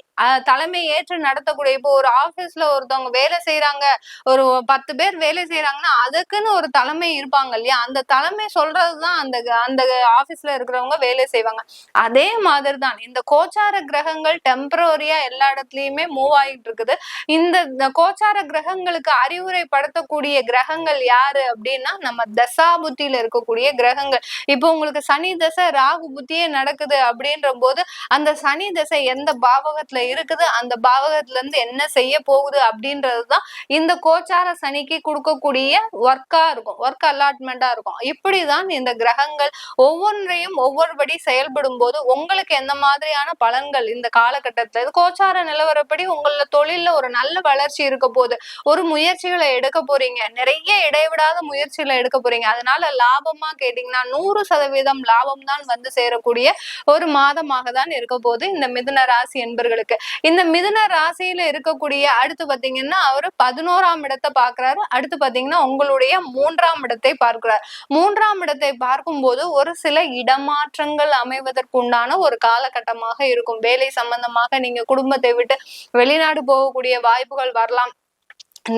தலைமை ஏற்று நடத்தக்கூடிய, இப்போ ஒரு ஆபீஸ்ல ஒருத்தவங்க வேலை செய்யறாங்க, ஒரு 10 பேர் வேலை செய்யறாங்கன்னா அதுக்குன்னு ஒரு தலைமை இருப்பாங்க இல்லையா, அந்த தலைமை சொல்றதுதான் அந்த ஆபீஸ்ல இருக்கிறவங்க வேலை செய்வாங்க. அதே மாதிரிதான் இந்த கோச்சார கிரகங்கள் டெம்பரரியா எல்லா இடத்துலயுமே மூவ் ஆகிட்டு இருக்குது. இந்த கோச்சார கிரகங்களுக்கு அறிவுரைப்படுத்தக்கூடிய கிரகங்கள் யாரு அப்படின்னா நம்ம தசாபுத்தியில இருக்கக்கூடிய கிரகங்கள். இப்போ உங்களுக்கு சனி தசை ராகு புத்தியே நடக்குது அப்படின்ற போது அந்த சனி தசை எந்த பாவகத்துல இருக்குது, அந்த பாவகத்துல இருந்து என்ன செய்ய போகுது அப்படின்றதுதான் இந்த கோச்சார சனிக்கு கொடுக்கக்கூடிய ஒர்க்கா இருக்கும், ஒர்க் அலாட்மெண்டா இருக்கும். இப்படிதான் இந்த கிரகங்கள் ஒவ்வொன்றையும் ஒவ்வொருபடி செயல்படும் போது உங்களுக்கு எந்த மாதிரியான பலன்கள் இந்த காலகட்டத்துல கோச்சார நிலவரப்படி உங்கள தொழில்ல ஒரு நல்ல வளர்ச்சி இருக்க போகுது. ஒரு முயற்சிகளை எடுக்க போறீங்க, நிறைய இடைவிடாத முயற்சிகளை எடுக்க போறீங்க. அதனால லாபமா கேட்டீங்கன்னா 100% லாபம் தான் வந்து சேரக்கூடிய ஒரு மாதமாக தான் இருக்க போது இந்த மிதுன ராசி என்பர்களுக்கு. இந்த மிதுன ராசியில இருக்கக்கூடிய அடுத்து பாத்தீங்கன்னா அவரு 11ஆம் இடத்தை பார்க்கிறாரு. அடுத்து பாத்தீங்கன்னா உங்களுடைய 3ஆம் இடத்தை பார்க்கிறார். 3ஆம் இடத்தை பார்க்கும் போது ஒரு சில இடமாற்றங்கள் அமைவதற்குண்டான ஒரு காலகட்டமாக இருக்கும். வேலை சம்பந்தமாக நீங்க குடும்பத்தை விட்டு வெளிநாடு போகக்கூடிய வாய்ப்புகள் வரலாம்.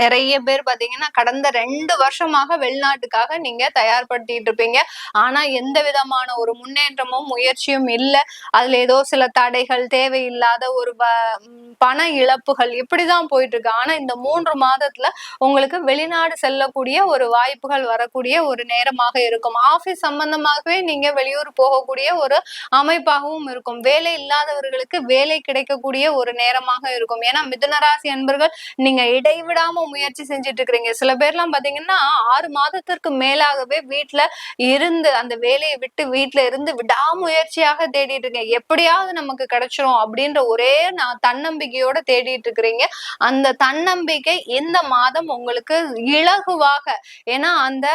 நிறைய பேர் பாத்தீங்கன்னா கடந்த 2 வருஷமாக வெளிநாட்டுக்காக நீங்க தயார்படுத்திட்டு இருப்பீங்க. ஆனா எந்த விதமான ஒரு முன்னேற்றமும் முயற்சியும் இல்லை. அதுல ஏதோ சில தடைகள், தேவையில்லாத ஒரு பண இழப்புகள் இப்படிதான் போயிட்டு இருக்கு. ஆனா இந்த 3 மாதத்துல உங்களுக்கு வெளிநாடு செல்லக்கூடிய ஒரு வாய்ப்புகள் வரக்கூடிய ஒரு நேரமாக இருக்கும். ஆபீஸ் சம்பந்தமாகவே நீங்க வெளியூர் போகக்கூடிய ஒரு அமைப்பாகவும் இருக்கும். வேலை இல்லாதவர்களுக்கு வேலை கிடைக்கக்கூடிய ஒரு நேரமாக இருக்கும். ஏன்னா மிதுனராசி அன்பர்கள் நீங்க இடைவிடாம முயற்சி செஞ்சுட்டு இருக்கிறீங்க. சில பேர்லாம் பாத்தீங்கன்னா 6 மாதத்திற்கு மேலாகவே வீட்டுல இருந்து அந்த வேலையை விட்டு வீட்டுல இருந்து விடாமுயற்சியாக தேடிட்டு இருக்கீங்க. எப்படியாவது நமக்கு கிடைச்சிரும் அப்படின்ற ஒரே தன்னம்பிக்கையோட தேடிட்டு இருக்கிறீங்க. அந்த தன்னம்பிக்கை இந்த மாதம் உங்களுக்கு இலகுவாக, ஏன்னா அந்த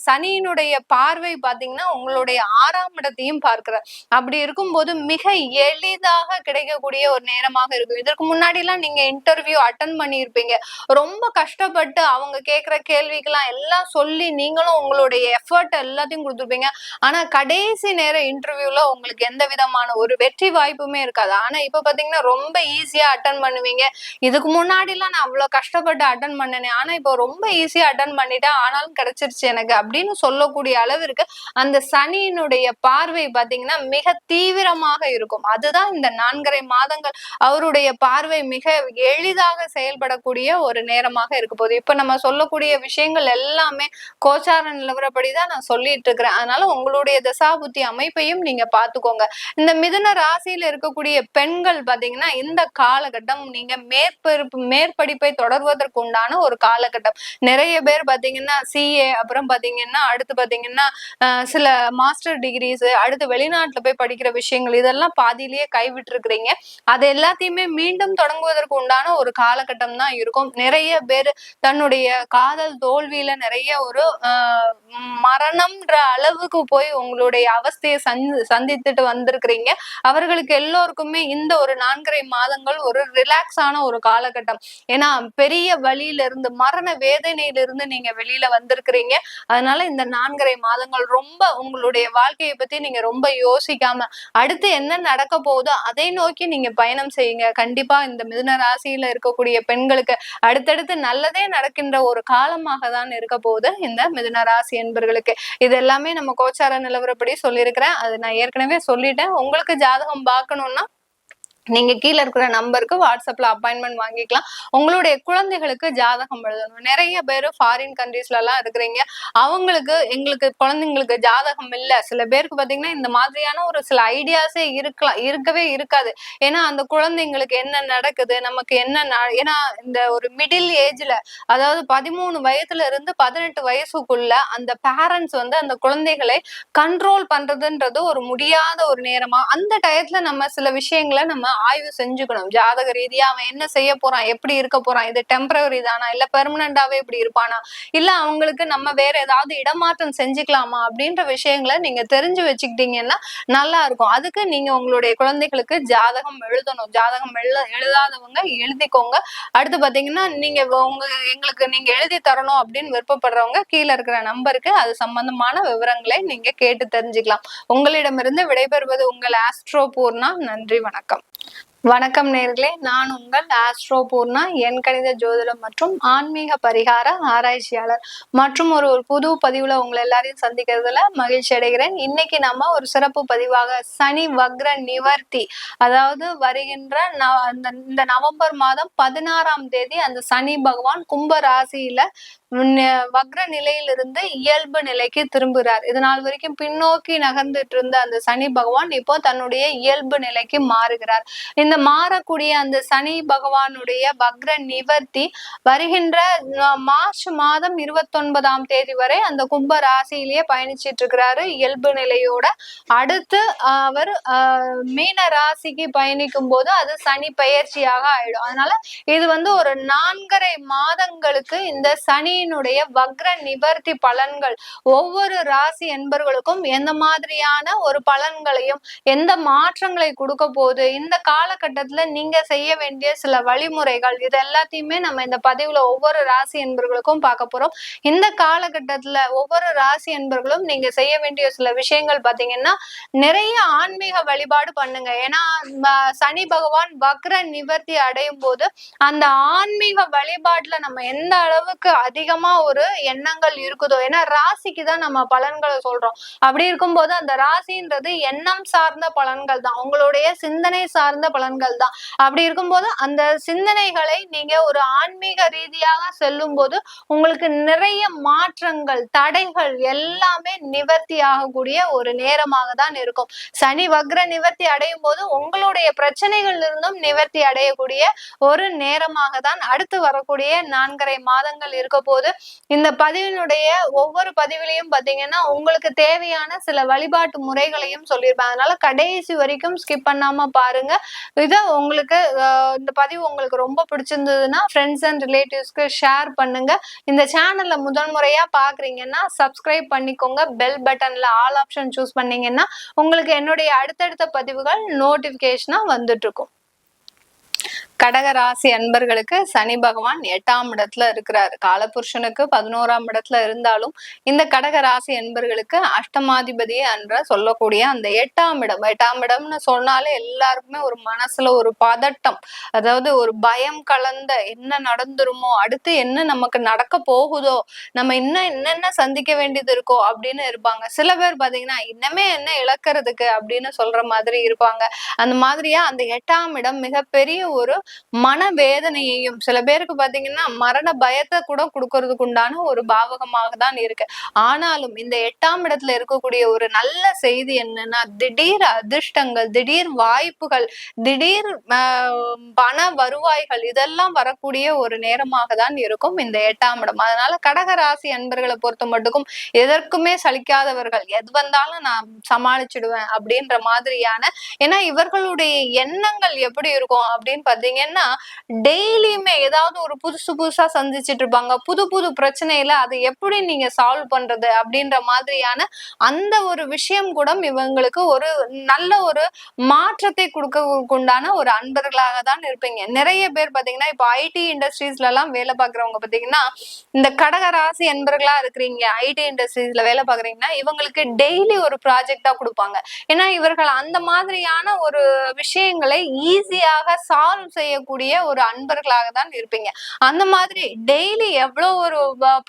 சனியினுடைய பார்வை பாத்தீங்கன்னா உங்களுடைய 6ஆம் இடத்தையும் பார்க்கிறார். அப்படி இருக்கும்போது மிக எளிதாக கிடைக்கக்கூடிய ஒரு நேரமாக இருக்கும். இதற்கு முன்னாடி எல்லாம் நீங்க இன்டர்வியூ அட்டன் பண்ணியிருப்பீங்க, ரொம்ப கஷ்டப்பட்டு அவங்க கேக்குற கேள்விக்கெல்லாம் எல்லாம் சொல்லி நீங்களும் உங்களுடைய எஃபர்ட் எல்லாத்தையும் கொடுத்துருப்பீங்க. ஆனா கடைசி நேர இன்டர்வியூல உங்களுக்கு எந்த விதமான ஒரு வெற்றி வாய்ப்புமே இருக்காது. ஆனா இப்ப பாத்தீங்கன்னா ரொம்ப ஈஸியா அட்டன் பண்ணுவீங்க. இதுக்கு முன்னாடி எல்லாம் நான் அவ்வளவு கஷ்டப்பட்டு அட்டன் பண்ணனே, ஆனா இப்போ ரொம்ப ஈஸியா அட்டன் பண்ணிட்டேன், ஆனாலும் கிடைச்சிருச்சு எனக்கு அப்படின்னு சொல்லக்கூடிய அளவிற்கு அந்த சனியினுடைய பார்வை பாத்தீங்கன்னா மிக தீவிரமாக இருக்கும். அதுதான் இந்த 4.5 மாதங்கள் அவருடைய பார்வை மிக எளிதாக செயல்படக்கூடிய ஒரு நேரமாக இருக்க போகுது. இப்ப நம்ம சொல்லக்கூடிய விஷயங்கள் எல்லாமே கோச்சார நிலவரப்படிதான் நான் சொல்லிட்டு இருக்கிறேன். அதனால உங்களுடைய தசாபுத்தி அமைப்பையும் நீங்க பாத்துக்கோங்க. இந்த மிதுன ராசியில இருக்கக்கூடிய பெண்கள் பாத்தீங்கன்னா இந்த காலகட்டம் நீங்க மேற்படிப்பை தொடர்வதற்கு உண்டான ஒரு காலகட்டம். நிறைய பேர் பாத்தீங்கன்னா CA, அப்புறம் பாத்தீங்கன்னா அடுத்து பாத்தீங்கன்னா சில மாஸ்டர் டிகிரிஸ், அடுத்து வெளிநாட்டுல போய் படிக்கிற விஷயங்கள் இதெல்லாம் பாதியிலேயே கைவிட்டு இருக்கிறீங்க. அது எல்லாத்தையுமே மீண்டும் தொடங்குவதற்கு உண்டான ஒரு காலகட்டம் தான் இருக்கும். நிறைய பேர் தன்னுடைய காதல் தோல்வியில நிறைய ஒரு மரணம்ன்ற அளவுக்கு போய் உங்களுடைய அவஸ்தையை சந்தித்துட்டு வந்திருக்கிறீங்க. அவர்களுக்கு எல்லோருக்குமே இந்த ஒரு 4.5 மாதங்கள் ஒரு ரிலாக்ஸான ஒரு காலகட்டம். ஏன்னா பெரிய வழியில இருந்து மரண வேதனையிலிருந்து நீங்க வெளியில வந்திருக்கிறீங்க. அதனால இந்த 4.5 மாதங்கள் ரொம்ப உங்களுடைய வாழ்க்கையை பத்தி நீங்க ரொம்ப யோசிக்காம அடுத்து என்ன நடக்க போகுதோ அதை நோக்கி நீங்க பயணம் செய்யுங்க. கண்டிப்பா இந்த மிதுன ராசியில இருக்கக்கூடிய பெண்களுக்கு அடுத்தடுத்து நல்லதே நடக்கின்ற ஒரு காலமாக தான் இருக்க போகுது இந்த மிதுன ராசி என்பர்களுக்கு. இது எல்லாமே நம்ம கோச்சார நிலவரப்படி சொல்லியிருக்கிறேன். அது நான் ஏற்கனவே சொல்லிட்டேன். உங்களுக்கு ஜாதகம் பார்க்கணும்னா நீங்க கீழே இருக்கிற நம்பருக்கு வாட்ஸ்அப்ல அப்பாயின்மெண்ட் வாங்கிக்கலாம். உங்களுடைய குழந்தைகளுக்கு ஜாதகம் எழுதணும். நிறைய பேரு ஃபாரின் கண்ட்ரீஸ்ல எல்லாம் இருக்கிறீங்க. எங்களுக்கு குழந்தைங்களுக்கு ஜாதகம் இல்ல. சில பேருக்கு பாத்தீங்கன்னா இந்த மாதிரியான ஒரு சில ஐடியாஸே இருக்கவே இருக்காது. ஏன்னா அந்த குழந்தைங்களுக்கு என்ன நடக்குது, நமக்கு என்ன ஏன்னா இந்த ஒரு மிடில் ஏஜ்ல, அதாவது 13 வயதுல இருந்து 18 வயசுக்குள்ள அந்த பேரண்ட்ஸ் அந்த குழந்தைகளை கண்ட்ரோல் பண்றதுன்றது ஒரு முடியாத ஒரு நேரமா அந்த டயத்துல நம்ம சில விஷயங்களை நம்ம ஆய்வு செஞ்சுக்கணும். ஜாதக ரீதியா அவன் என்ன செய்ய போறான், எப்படி இருக்க போறான், இது டெம்பரரி தானா இல்ல பெர்மனண்டாவே இப்படி இருப்பானா, இல்ல அவங்களுக்கு நம்ம வேற ஏதாவது இடமாற்றம் செஞ்சுக்கலாமா அப்படின்ற விஷயங்களை நீங்க தெரிஞ்சு வச்சுக்கிட்டீங்கன்னா நல்லா இருக்கும். அதுக்கு நீங்க உங்களுடைய குழந்தைகளுக்கு ஜாதகம் எழுதணும். ஜாதகம் எழுதாதவங்க எழுதிக்கோங்க. அடுத்து பாத்தீங்கன்னா நீங்க எழுதி தரணும் அப்படின்னு விருப்பப்படுறவங்க கீழே இருக்கிற நம்பருக்கு அது சம்பந்தமான விவரங்களை நீங்க கேட்டு தெரிஞ்சுக்கலாம். உங்களிடமிருந்து விடைபெறுவது உங்கள் ஆஸ்ட்ரோ பூர்ணா. நன்றி, வணக்கம். வணக்கம் நேர்களே, நான் உங்கள் ஆஸ்ட்ரோ பூர்ணா, எண் கணித ஜோதிடம் மற்றும் ஆன்மீக பரிகார ஆராய்ச்சியாளர். மற்றும் ஒரு புது பதிவுல உங்களை எல்லாரையும் சந்திக்கிறதுல மகிழ்ச்சி அடைகிறேன். இன்னைக்கு நம்ம ஒரு சிறப்பு பதிவாக சனி வக்ர நிவர்த்தி, அதாவது வருகின்ற இந்த நவம்பர் மாதம் 16ஆம் தேதி அந்த சனி பகவான் கும்ப ராசியில வக்ர நிலையிலிருந்து இயல்பு நிலைக்கு திரும்புகிறார். இது நாள் வரைக்கும் பின்னோக்கி நகர்ந்துட்டு இருந்த அந்த சனி பகவான் இப்போ தன்னுடைய இயல்பு நிலைக்கு மாறுகிறார். இந்த மாறக்கூடிய அந்த சனி பகவானுடைய வக்ர நிவர்த்தி வருகின்ற மார்ச் மாதம் 29ஆம் தேதி வரை அந்த கும்ப ராசியிலேயே பயணிச்சிட்டு இருக்கிறாரு இயல்பு நிலையோட. அடுத்து அவர் மீன ராசிக்கு பயணிக்கும் போது அது சனி பயிற்சியாக ஆயிடும். அதனால இது ஒரு 4.5 மாதங்களுக்கு இந்த சனியினுடைய வக்ர நிவர்த்தி பலன்கள் ஒவ்வொரு ராசி என்பர்களுக்கும் எந்த மாதிரியான ஒரு பலன்களையும் எந்த மாற்றங்களை கொடுக்க போகுது, இந்த காலகட்டத்துல நீங்க செய்ய வேண்டிய சில வழிமுறைகள், இது எல்லாத்தையுமே நம்ம இந்த பதிவுல ஒவ்வொரு ராசி என்பர்களுக்கும் பார்க்க போறோம். இந்த காலகட்டத்துல ஒவ்வொரு ராசி என்பர்களும் நீங்க செய்ய வேண்டிய சில விஷயங்கள் பாத்தீங்கன்னா நிறைய ஆன்மீக வழிபாடு பண்ணுங்க. ஏன்னா சனி பகவான் வக்ர நிவர்த்தி அடையும் போது அந்த ஆன்மீக வழிபாட்டுல நம்ம எந்த அளவுக்கு அதிகமா ஒரு எண்ணங்கள் இருக்குதோ, ஏன்னா ராசிக்கு தான் நம்ம பலன்களை சொல்றோம். அப்படி இருக்கும்போது அந்த ராசின்றது எண்ணம் சார்ந்த பலன்கள் தான், உங்களுடைய சிந்தனை சார்ந்த பலன்கள் தான். அப்படி இருக்கும்போது அந்த சிந்தனைகளை நீங்க ஒரு ஆன்மீக ரீதியாக செல்லும் போது உங்களுக்கு நிறைய மாற்றங்கள், தடைகள் எல்லாமே நிவர்த்தி ஆகக்கூடிய ஒரு நேரமாக தான் இருக்கும். சனி வக்ர நிவர்த்தி அடையும் போது உங்களுடைய பிரச்சனைகள் இருந்தும் நிவர்த்தி அடையக்கூடிய ஒரு நேரமாக தான் அடுத்து வரக்கூடிய 4.5 மாதங்கள் இருக்க போது. இந்த பதிவினுடைய ஒவ்வொரு பதிவிலையும் பாத்தீங்கன்னா உங்களுக்கு தேவையான சில வழிபாட்டு முறைகளையும் சொல்லியிருப்பேன். அதனால கடைசி வரைக்கும் ஸ்கிப் பண்ணாம பாருங்க. இதை உங்களுக்கு இந்த பதிவு உங்களுக்கு ரொம்ப பிடிச்சிருந்ததுன்னா ஃப்ரெண்ட்ஸ் அண்ட் ரிலேட்டிவ்ஸ்க்கு ஷேர் பண்ணுங்க. இந்த சேனல்ல முதல் முறையா பாக்குறீங்கன்னா சப்ஸ்கிரைப் பண்ணிக்கோங்க. பெல் பட்டன்ல ஆல் ஆப்ஷன் சூஸ் பண்ணீங்கன்னா உங்களுக்கு என்னுடைய அடுத்தடுத்த பதிவுகள் நோட்டிபிகேஷனா வந்துட்டு இருக்கும். கடக ராசி அன்பர்களுக்கு சனி பகவான் 8ஆம் இடத்துல இருக்கிறாரு. காலபுருஷனுக்கு 11ஆம் இடத்துல இருந்தாலும் இந்த கடக ராசி அன்பர்களுக்கு அஷ்டமாதிபதி என்ற சொல்லக்கூடிய அந்த 8ஆம் இடம்னு சொன்னாலே எல்லாருக்குமே ஒரு மனசுல ஒரு பதட்டம், அதாவது ஒரு பயம் கலந்த என்ன நடந்துருமோ, அடுத்து என்ன நமக்கு நடக்க போகுதோ, நம்ம இன்னும் என்னென்ன சந்திக்க வேண்டியது இருக்கோ அப்படின்னு இருப்பாங்க. சில பேர் பாத்தீங்கன்னா இன்னமே என்ன இழக்கிறதுக்கு அப்படின்னு சொல்ற மாதிரி இருப்பாங்க. அந்த மாதிரியா அந்த 8ஆம் இடம் மிகப்பெரிய ஒரு மனவேதனையையும், சில பேருக்கு பாத்தீங்கன்னா மரண பயத்தை கூட கொடுக்கறதுக்கு உண்டான ஒரு பாவகமாக தான் இருக்கு. ஆனாலும் இந்த 8ஆம் இடத்துல இருக்கக்கூடிய ஒரு நல்ல செய்தி என்னன்னா, திடீர் அதிர்ஷ்டங்கள், திடீர் வாய்ப்புகள், திடீர் பண வருவாய்கள் இதெல்லாம் வரக்கூடிய ஒரு நேரமாக தான் இருக்கும் இந்த 8ஆம் இடம். அதனால கடக ராசி அன்பர்களை பொறுத்த மட்டுக்கும் எதற்குமே சலிக்காதவர்கள், எது வந்தாலும் நான் சமாளிச்சிடுவேன் அப்படின்ற மாதிரியான, ஏன்னா இவர்களுடைய எண்ணங்கள் எப்படி இருக்கும் அப்படின்னு பாத்தீங்கன்னா, டெய்லியுமே ஏதாவது ஒரு புதுசு புதுசா சந்திச்சுட்டு இருப்பாங்க. புது புது பிரச்சனையில அதை எப்படி நீங்க சால்வ் பண்றது அப்படின்ற மாதிரியான அந்த ஒரு விஷயம் கூட இவங்களுக்கு ஒரு நல்ல ஒரு மாற்றத்தை கொடுக்கக்குண்டான ஒரு அன்பர்களாக தான் இருப்பீங்க. நிறைய பேர் பாத்தீங்கன்னா இப்ப ஐடி இண்டஸ்ட்ரீஸ்ல எல்லாம் வேலை பாக்குறவங்க பாத்தீங்கன்னா, இந்த கடக ராசி அன்பர்களா இருக்கிறீங்க, ஐடி இண்டஸ்ட்ரீஸ்ல வேலை பாக்குறீங்கன்னா இவங்களுக்கு டெய்லி ஒரு ப்ராஜெக்டா கொடுப்பாங்க. ஏன்னா இவர்கள் அந்த மாதிரியான ஒரு விஷயங்களை ஈஸியாக சால்வ் செய்யக்கூடிய ஒரு அன்பர்களாக தான் இருப்பீங்க. அந்த மாதிரி டெய்லி எவ்வளவு ஒரு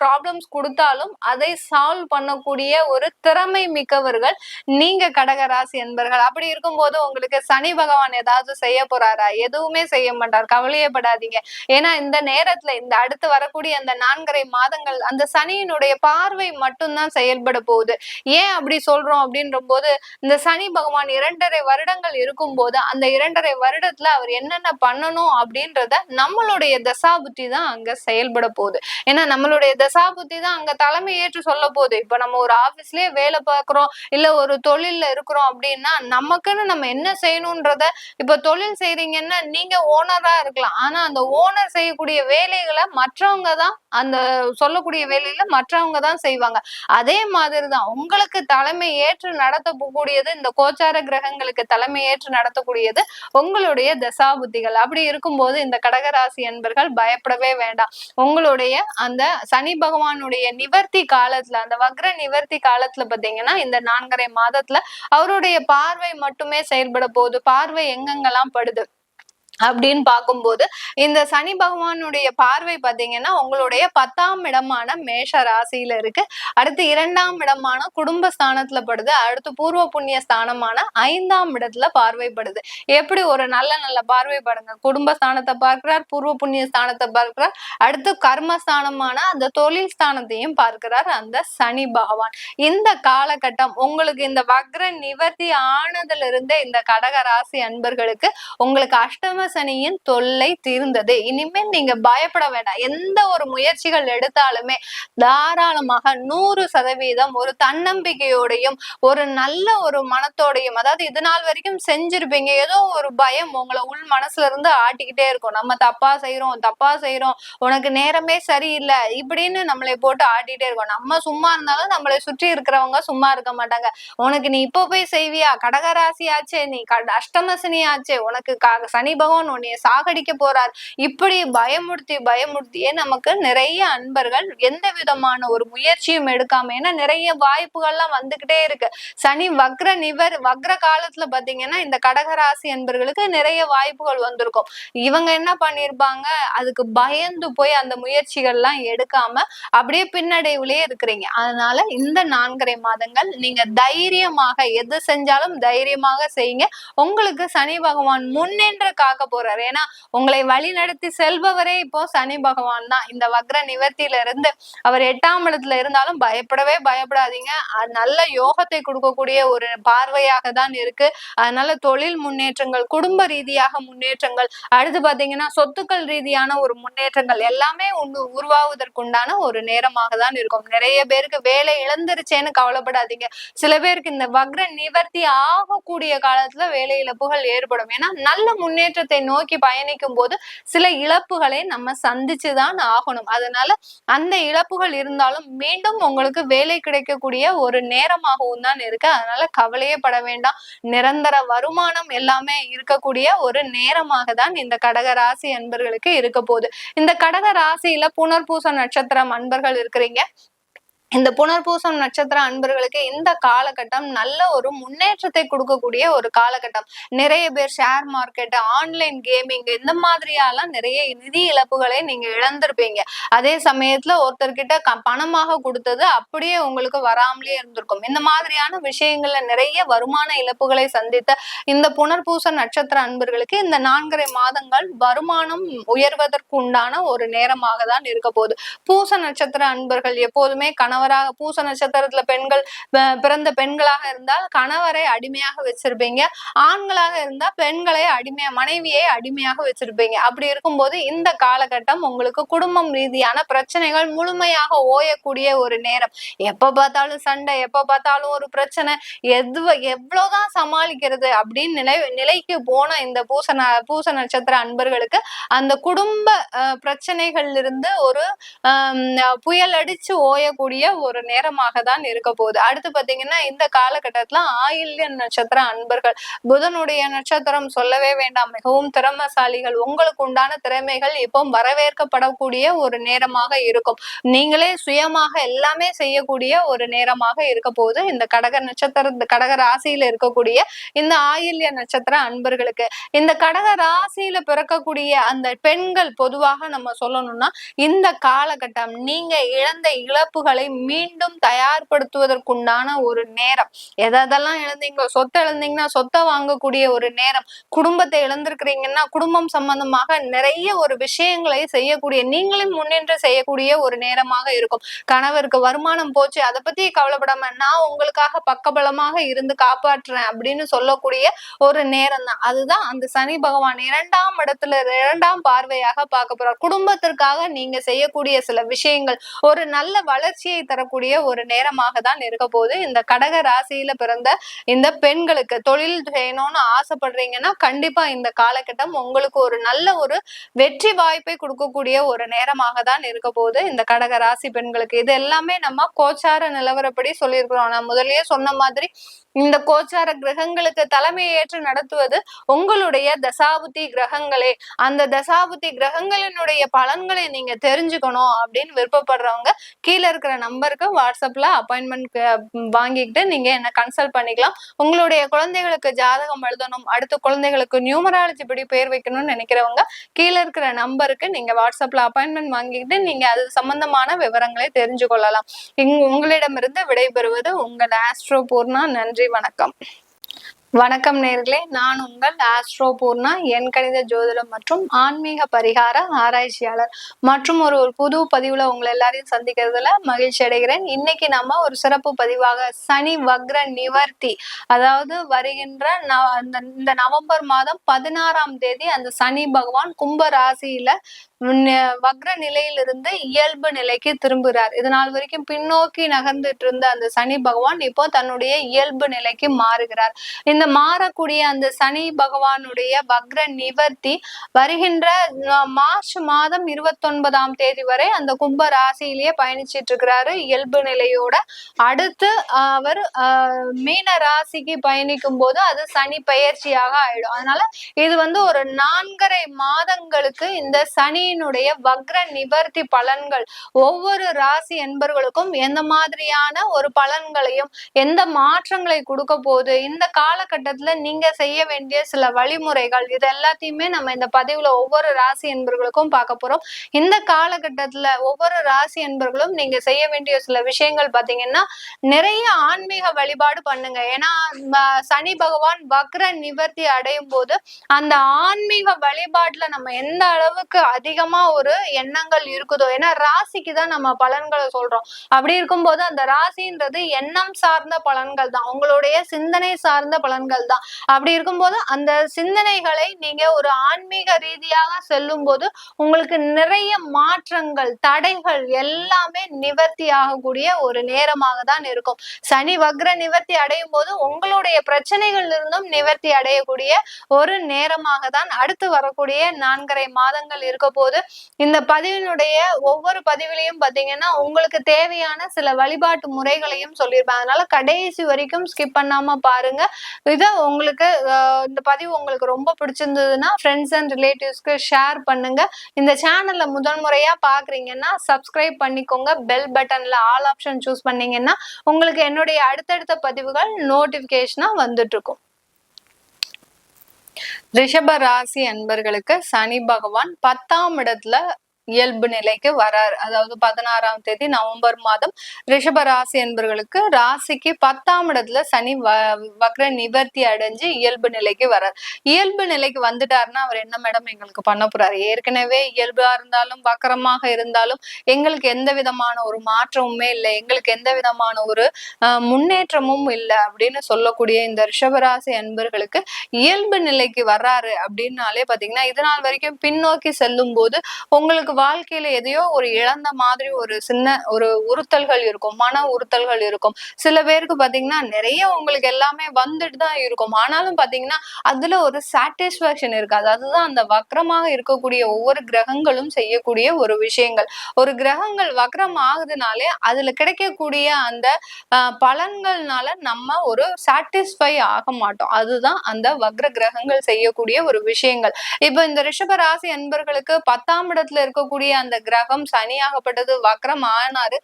ப்ராப்ளம்ஸ் கொடுத்தாலும் அதை சால்வ் பண்ணக்கூடிய ஒரு திறமை மிக்கவர்கள் நீங்க கடகராசி என்பர்கள். அப்படி இருக்கும்போது உங்களுக்கு சனி பகவான் ஏதாவது செய்ய போறாரா? எதுவுமே செய்ய மாட்டார், கவலையப்படாதீங்க. ஏன்னா இந்த நேரத்துல இந்த அடுத்து வரக்கூடிய அந்த 4.5 மாதங்கள் அந்த சனியினுடைய பார்வை மட்டும்தான் செயல்பட போகுது. ஏன் அப்படி சொல்றோம் அப்படின்ற போது, இந்த சனி பகவான் 2.5 வருடங்கள் இருக்கும் போது அந்த 2.5 வருடத்துல அவர் என்னென்ன பண்ணணும் அப்படின்றத நம்மளுடைய தசாபுத்தி தான் அங்க செயல்பட போகுது. ஏன்னா நம்மளுடைய தசாபுத்தி தான் அங்க தலைமை ஏற்று சொல்ல போகுது. இப்ப நம்ம ஒரு ஆபீஸ்லயே வேலை பார்க்கிறோம், இல்ல ஒரு தொழில்ல இருக்கிறோம் அப்படின்னா நமக்குன்னு நம்ம என்ன செய்யணும்ன்றத, இப்ப தொழில் செய்றீங்கன்னா நீங்க ஓனரா இருக்கலாம், ஆனா அந்த ஓனர் செய்யக்கூடிய வேலைகளை மற்றவங்க தான், அந்த சொல்லக்கூடிய வேலையில மற்றவங்க தான் செய்வாங்க. அதே மாதிரிதான் உங்களுக்கு தலைமை ஏற்று நடத்தக்கூடியது, இந்த கோச்சார கிரகங்களுக்கு தலைமை ஏற்று நடத்தக்கூடியது உங்களுடைய தசாபுத்திகள். அப்படி இருக்கும்போது இந்த கடகராசி என்பர்கள் பயப்படவே வேண்டாம். உங்களுடைய அந்த சனி பகவானுடைய நிவர்த்தி காலத்துல, அந்த வக்ர நிவர்த்தி காலத்துல பாத்தீங்கன்னா இந்த 4.5 மாதத்துல அவருடைய பார்வை மட்டுமே செயல்பட போகுது. பார்வை எங்கெங்கெல்லாம் படுது அப்படின்னு பார்க்கும்போது இந்த சனி பகவானுடைய பார்வை பாத்தீங்கன்னா உங்களுடைய 10ஆம் இடமான மேஷ ராசியில இருக்கு. அடுத்து 2ஆம் இடமான குடும்ப ஸ்தானத்துல படுது. அடுத்து பூர்வ புண்ணிய ஸ்தானமான 5ஆம் இடத்துல பார்வைப்படுது. எப்படி ஒரு நல்ல நல்ல பார்வை பாருங்க, குடும்ப ஸ்தானத்தை பார்க்கிறார், பூர்வ புண்ணிய ஸ்தானத்தை பார்க்கிறார், அடுத்து கர்மஸ்தானமான அந்த தொழில் ஸ்தானத்தையும் பார்க்கிறார் அந்த சனி பகவான். இந்த காலகட்டம் உங்களுக்கு இந்த வக்ர நிவர்த்தி ஆனதுல இருந்தே இந்த கடக ராசி அன்பர்களுக்கு உங்களுக்கு அஷ்டம சனியின் தொல்லை தீர்ந்தது. இனிமேல் நீங்க பயப்பட வேண்டாம். எந்த ஒரு முயற்சிகள் எடுத்தாலுமே தாராளமாக 100% ஒரு தன்னம்பிக்கையோடையும் ஒரு நல்ல ஒரு மனத்தோடையும், அதாவது இது நாள் வரைக்கும் செஞ்சிருப்பீங்க, ஏதோ ஒரு பயம் உங்களை உள் மனசுல இருந்து ஆட்டிக்கிட்டே இருக்கும். நம்ம தப்பா செய்யறோம், உனக்கு நேரமே சரியில்லை இப்படின்னு நம்மளை போட்டு ஆட்டிட்டே இருக்கோம். நம்ம சும்மா இருந்தாலும் நம்மளை சுற்றி இருக்கிறவங்க சும்மா இருக்க மாட்டாங்க. உனக்கு நீ இப்ப போய் செய்வியா, கடகராசி ஆச்சே, நீ அஷ்டம சனி ஆச்சே, உனக்கு சனி பகவான் உன்னைய சாகடிக்க போறார், இப்படி பயமுறுத்தியே நமக்கு நிறைய அன்பர்கள் எந்த விதமான ஒரு முயற்சியும் எடுக்காம, ஏன்னா நிறைய வாய்ப்புகள்லாம் வந்துகிட்டே இருக்கு. சனி வக்ர காலத்துல பாத்தீங்கன்னா இந்த கடகராசி அன்பர்களுக்கு நிறைய வாய்ப்புகள் வந்திருக்கும். இவங்க என்ன பண்ணிருப்பாங்க, அதுக்கு பயந்து போய் அந்த முயற்சிகள்லாம் எடுக்காம அப்படியே பின்னடைவுலயே இருக்கிறீங்க. அதனால இந்த 4.5 மாதங்கள் நீங்க தைரியமாக எது செஞ்சாலும் தைரியமாக செய்யுங்க. உங்களுக்கு சனி பகவான் முன்னின்று காக்க போறாரு. ஏன்னா உங்களை வழி நடத்தி செல்பவரே இப்போ சனி பகவான் தான். இந்த வக்ர நிவர்த்தியில இருந்து அவர் 8ஆம் இடத்துல இருந்தாலும் பயப்படாதீங்க. நல்ல யோகத்தை கொடுக்கக்கூடிய ஒரு பார்வையாக தான் இருக்கு. அதனால தொழில் முன்னேற்றங்கள், குடும்ப ரீதியாக முன்னேற்றங்கள், அடுத்து பாத்தீங்கன்னா சொத்துக்கள் ரீதியான ஒரு முன்னேற்றங்கள் எல்லாமே உருவாவதற்குண்டான ஒரு நேரமாக தான் இருக்கும். நிறைய பேருக்கு வேலை இழந்துருச்சேன்னு கவலைப்படாதீங்க. சில பேருக்கு இந்த வக்ர நிவர்த்தி ஆகக்கூடிய காலத்துல வேலை இழப்புகள் ஏற்படும். ஏன்னா நல்ல முன்னேற்றத்தை முன்னேற்றத்தை நோக்கி பயணிக்கும் போது சில இழப்புகளை நம்ம சந்திச்சுதான் ஆகணும். அதனால அந்த இழப்புகள் இருந்தாலும் மீண்டும் உங்களுக்கு வேலை கிடைக்கக்கூடிய ஒரு நேரமாகவும் தான் இருக்கு. அதனால கவலையே பட வேண்டாம். நிரந்தர வருமானம் எல்லாமே இருக்கக்கூடிய ஒரு நேரமாக தான் இந்த கடக ராசி அன்பர்களுக்கு இருக்க போகுது. இந்த கடக ராசியில புனர்பூச நட்சத்திரம் அன்பர்கள் இருக்கிறீங்க. இந்த புனர்பூசம் நட்சத்திர அன்பர்களுக்கு இந்த காலகட்டம் நல்ல ஒரு முன்னேற்றத்தை கொடுக்கக்கூடிய ஒரு காலகட்டம். நிறைய பேர் ஷேர் மார்க்கெட், ஆன்லைன் கேமிங் இந்த மாதிரியாலாம் நிறைய நிதி இழப்புகளை நீங்க இழந்திருப்பீங்க. அதே சமயத்துல ஒருத்தர்கிட்ட பணமாக கொடுத்தது அப்படியே உங்களுக்கு வராமலே இருந்திருக்கும். இந்த மாதிரியான விஷயங்கள்ல நிறைய வருமான இழப்புகளை சந்தித்த இந்த புனர்பூச நட்சத்திர அன்பர்களுக்கு இந்த 4.5 மாதங்கள் வருமானம் உயர்வதற்கு உண்டான ஒரு நேரமாக தான் இருக்க போகுது. பூச நட்சத்திர அன்பர்கள் எப்போதுமே பூச நட்சத்திரத்துல பிறந்த பெண்களாக இருந்தால் கணவரை அடிமையாக வச்சிருப்பீங்க. ஆண்களாக இருந்தா பெண்களை மனைவியை அடிமையாக வச்சிருப்பீங்க. அப்படி இருக்கும்போது இந்த காலகட்டம் உங்களுக்கு குடும்பம் ரீதியான பிரச்சனைகள் முழுமையாக ஓயக்கூடிய ஒரு நேரம். எப்ப பார்த்தாலும் சண்டை, எப்ப பார்த்தாலும் ஒரு பிரச்சனை, எவ்வளவுதான் சமாளிக்கிறது அப்படின்னு நிலைக்கு போன இந்த பூச நட்சத்திர அன்பர்களுக்கு அந்த குடும்ப பிரச்சனைகள்ல இருந்து ஒரு புயல் அடிச்சு ஓயக்கூடிய ஒரு நேரமாக தான் இருக்க போகுது. அடுத்து பாத்தீங்கன்னா இந்த காலகட்டத்துல ஆயில்ய நட்சத்திர அன்பர்கள், புதனுடைய நட்சத்திரம் சொல்லவே வேண்டாம், மிகவும் திறமைசாலிகள். உங்களுக்கு உண்டான திறமைகள் இப்போ வரவேற்கப்படக்கூடிய ஒரு நேரமாக இருக்கும். நீங்களே சுயமாக எல்லாமே செய்யக்கூடிய ஒரு நேரமாக இருக்க போகுது இந்த கடக ராசியில இருக்கக்கூடிய இந்த ஆயில்ய நட்சத்திர அன்பர்களுக்கு. இந்த கடக ராசியில பிறக்கக்கூடிய அந்த பெண்கள் பொதுவாக நம்ம சொல்லணும்னா இந்த காலகட்டம் நீங்க இழந்த இழப்புகளை மீண்டும் தயார்படுத்துவதற்குண்டான ஒரு நேரம். எதெல்லாம் இழந்தீங்களோ, சொத்தை இழந்தீங்கன்னா சொத்தை வாங்கக்கூடிய ஒரு நேரம், குடும்பத்தை இழந்திருக்கிறீங்கன்னா குடும்பம் சம்பந்தமாக நிறைய ஒரு விஷயங்களை செய்யக்கூடிய, நீங்களும் முன்னின்று செய்யக்கூடிய ஒரு நேரமாக இருக்கும். கணவருக்கு வருமானம் போச்சு, அதை பத்தி கவலைப்படாம நான் உங்களுக்காக பக்கபலமாக இருந்து காப்பாற்றுறேன் அப்படின்னு சொல்லக்கூடிய ஒரு நேரம் தான். அதுதான் அந்த சனி பகவான் 2ஆம் இடத்துல 2ஆம் பார்வையாக பார்க்க போறார். குடும்பத்திற்காக நீங்க செய்யக்கூடிய சில விஷயங்கள் ஒரு நல்ல வளர்ச்சியை தரக்கூடிய ஒரு நேரமாக தான் இருக்க போது. இந்த கடக ராசியில பிறந்த இந்த பெண்களுக்கு தொழில் செய்யணும்னு ஆசைப்படுறீங்கன்னா கண்டிப்பா இந்த காலகட்டம் உங்களுக்கு ஒரு நல்ல ஒரு வெற்றி வாய்ப்பை கொடுக்கக்கூடிய ஒரு நேரமாக தான் இருக்க போது இந்த கடக ராசி பெண்களுக்கு. இது எல்லாமே நம்ம கோச்சார நிலவரப்படி சொல்லியிருக்கிறோம். நான் முதல்லயே சொன்ன மாதிரி இந்த கோச்சார கிரகங்களுக்கு தலைமை ஏற்று நடத்துவது உங்களுடைய தசாபுத்தி கிரகங்களே. அந்த தசாபுத்தி கிரகங்களினுடைய பலன்களை நீங்க தெரிஞ்சுக்கணும் அப்படின்னு விருப்பப்படுறவங்க கீழே இருக்கிற நம்பருக்கு வாட்ஸ்அப்ல அப்பாயின்மெண்ட் வாங்கிக்கிட்டு நீங்க என்ன கன்சல்ட் பண்ணிக்கலாம். உங்களுடைய குழந்தைகளுக்கு ஜாதகம் எழுதணும், அடுத்த குழந்தைகளுக்கு நியூமராலஜி படி பேர் வைக்கணும்னு நினைக்கிறவங்க கீழே இருக்கிற நம்பருக்கு நீங்க வாட்ஸ்அப்ல அப்பாயின்மெண்ட் வாங்கிக்கிட்டு நீங்க அது சம்பந்தமான விவரங்களை தெரிஞ்சு கொள்ளலாம். உங்களிடமிருந்து விடைபெறுவது உங்கள் ஆஸ்ட்ரோ பூர்ணா. நன்றி, வணக்கம். வணக்கம் நேர்களே, நான் உங்கள் ஆஸ்ட்ரோ பூர்ணா, என் கணித ஜோதிடம் மற்றும் ஆன்மீக பரிகார ஆராய்ச்சியாளர். மற்றும் ஒரு புது பதிவுல உங்களை எல்லாரையும் சந்திக்கிறதுல மகிழ்ச்சி அடைகிறேன். இன்னைக்கு நம்ம ஒரு சிறப்பு பதிவாக சனி வக்ர நிவர்த்தி, அதாவது வருகின்ற இந்த நவம்பர் மாதம் 16ஆம் தேதி அந்த சனி பகவான் கும்ப ராசியில வக்ர நிலையிலிருந்து இயல்பு நிலைக்கு திரும்புகிறார். இது நாள் வரைக்கும் பின்னோக்கி நகர்ந்துட்டு இருந்த அந்த சனி பகவான் இப்போ தன்னுடைய இயல்பு நிலைக்கு மாறுகிறார். இந்த மாறக்கூடிய அந்த சனி பகவானுடைய வக்ர நிவர்த்தி வருகின்ற மார்ச் மாதம் 29ஆம் தேதி வரை அந்த கும்ப ராசியிலேயே பயணிச்சிட்டு இருக்கிறாரு இயல்பு நிலையோட. அடுத்து அவர் மீன ராசிக்கு பயணிக்கும் போது அது சனி பெயர்ச்சியாக ஆயிடும். அதனால இது ஒரு 4.5 மாதங்களுக்கு இந்த சனியினுடைய வக்ர நிவர்த்தி பலன்கள் ஒவ்வொரு ராசி என்பர்களுக்கும் எந்த மாதிரியான ஒரு பலன்களையும் எந்த மாற்றங்களை கொடுக்க போகுது, இந்த காலகட்டத்துல நீங்க செய்ய வேண்டிய சில வழிமுறைகள், இது எல்லாத்தையுமே நம்ம இந்த பதிவுல ஒவ்வொரு ராசி என்பர்களுக்கும் பார்க்க போறோம். இந்த காலகட்டத்துல ஒவ்வொரு ராசி என்பர்களும் நீங்க செய்ய வேண்டிய சில விஷயங்கள் பாத்தீங்கன்னா நிறைய ஆன்மீக வழிபாடு பண்ணுங்க. ஏன்னா சனி பகவான் வக்ர நிவர்த்தி அடையும் போது அந்த ஆன்மீக வழிபாட்டுல நம்ம எந்த அளவுக்கு அதிகமா ஒரு எண்ணங்கள் இருக்குதோ, ஏன்னா ராசிக்கு தான் நம்ம பலன்களை சொல்றோம். அப்படி இருக்கும்போது அந்த ராசின்றது எண்ணம் சார்ந்த பலன்கள் தான், உங்களுடைய சிந்தனை சார்ந்த பலன்கள் பலன்கள் தான். அப்படி இருக்கும்போது அந்த சிந்தனைகளை நீங்க ஒரு ஆன்மீக ரீதியாக செல்லும் போது உங்களுக்கு நிறைய மாற்றங்கள், தடைகள் எல்லாமே நிவர்த்தி ஆகக்கூடிய ஒரு நேரமாக தான் இருக்கும். சனி வக்ர நிவர்த்தி அடையும் போது உங்களுடைய பிரச்சனைகள் இருந்தும் நிவர்த்தி அடையக்கூடிய ஒரு நேரமாக தான் அடுத்து வரக்கூடிய 4.5 மாதங்கள் இருக்க போது. இந்த பதிவினுடைய ஒவ்வொரு பதிவிலையும் பாத்தீங்கன்னா உங்களுக்கு தேவையான சில வழிபாட்டு முறைகளையும் சொல்லியிருப்பேன். அதனால கடைசி வரைக்கும் ஸ்கிப் பண்ணாம பாருங்க. இத உங்களுக்கு இந்த பதிவு உங்களுக்கு ரொம்ப பிடிச்சிருந்ததுன்னா ஃப்ரெண்ட்ஸ் அண்ட் ரிலேட்டிவ்ஸ்க்கு ஷேர் பண்ணுங்க. இந்த சேனல்ல முதல் முறையா பாக்குறீங்கன்னா சப்ஸ்கிரைப் பண்ணிக்கோங்க. பெல் பட்டன்ல ஆல் ஆப்ஷன் சூஸ் பண்ணீங்கன்னா உங்களுக்கு என்னுடைய அடுத்தடுத்த பதிவுகள் நோட்டிபிகேஷனா வந்துட்டு இருக்கும். ரிஷப ராசி அன்பர்களுக்கு சனி பகவான் 10ஆம் இடத்துல இயல்பு நிலைக்கு வரார். அதாவது 16ஆம் தேதி நவம்பர் மாதம் ரிஷப ராசி என்பவர்களுக்கு ராசிக்கு 10ஆம் இடத்துல சனி வக்ர நிவர்த்தி அடைஞ்சு இயல்பு நிலைக்கு வரார். இயல்பு நிலைக்கு வந்துட்டாருன்னா அவர் என்ன மேடம் எங்களுக்கு பண்ண போறாரு? ஏற்கனவே இயல்பா இருந்தாலும் வக்கரமாக இருந்தாலும் எங்களுக்கு எந்த விதமான ஒரு மாற்றமுமே இல்லை, எங்களுக்கு எந்த விதமான ஒரு முன்னேற்றமும் இல்லை அப்படின்னு சொல்லக்கூடிய இந்த ரிஷபராசி அன்பர்களுக்கு இயல்பு நிலைக்கு வர்றாரு அப்படின்னாலே பாத்தீங்கன்னா இது நாள் வரைக்கும் பின்னோக்கி செல்லும் போது உங்களுக்கு வாழ்க்கையில எதையோ ஒரு இழந்த மாதிரி ஒரு சின்ன ஒரு உறுத்தல்கள் இருக்கும், மன உறுத்தல்கள் இருக்கும். சில பேருக்கு பாத்தீங்கன்னா நிறைய உங்களுக்கு எல்லாமே வந்துட்டு தான் இருக்கும், ஆனாலும் பாத்தீங்கன்னா அதுல ஒரு சாட்டிஸ்பாக்சன் இருக்காது. அதுதான் அந்த வக்ரமாக இருக்கக்கூடிய ஒவ்வொரு கிரகங்களும் செய்யக்கூடிய ஒரு விஷயங்கள். ஒரு கிரகங்கள் வக்ரம் ஆகுதுனாலே அதுல கிடைக்கக்கூடிய அந்த பலன்கள்னால நம்ம ஒரு சாட்டிஸ்ஃபை ஆக மாட்டோம். அதுதான் அந்த வக்ர கிரகங்கள் செய்யக்கூடிய ஒரு விஷயங்கள். இப்ப இந்த ரிஷப ராசி அன்பர்களுக்கு 10ஆம் இடத்துல இருக்கக்கூடிய அந்த கிரகம் சனியாகப்பட்டது வக்ரம் ஆனாரு.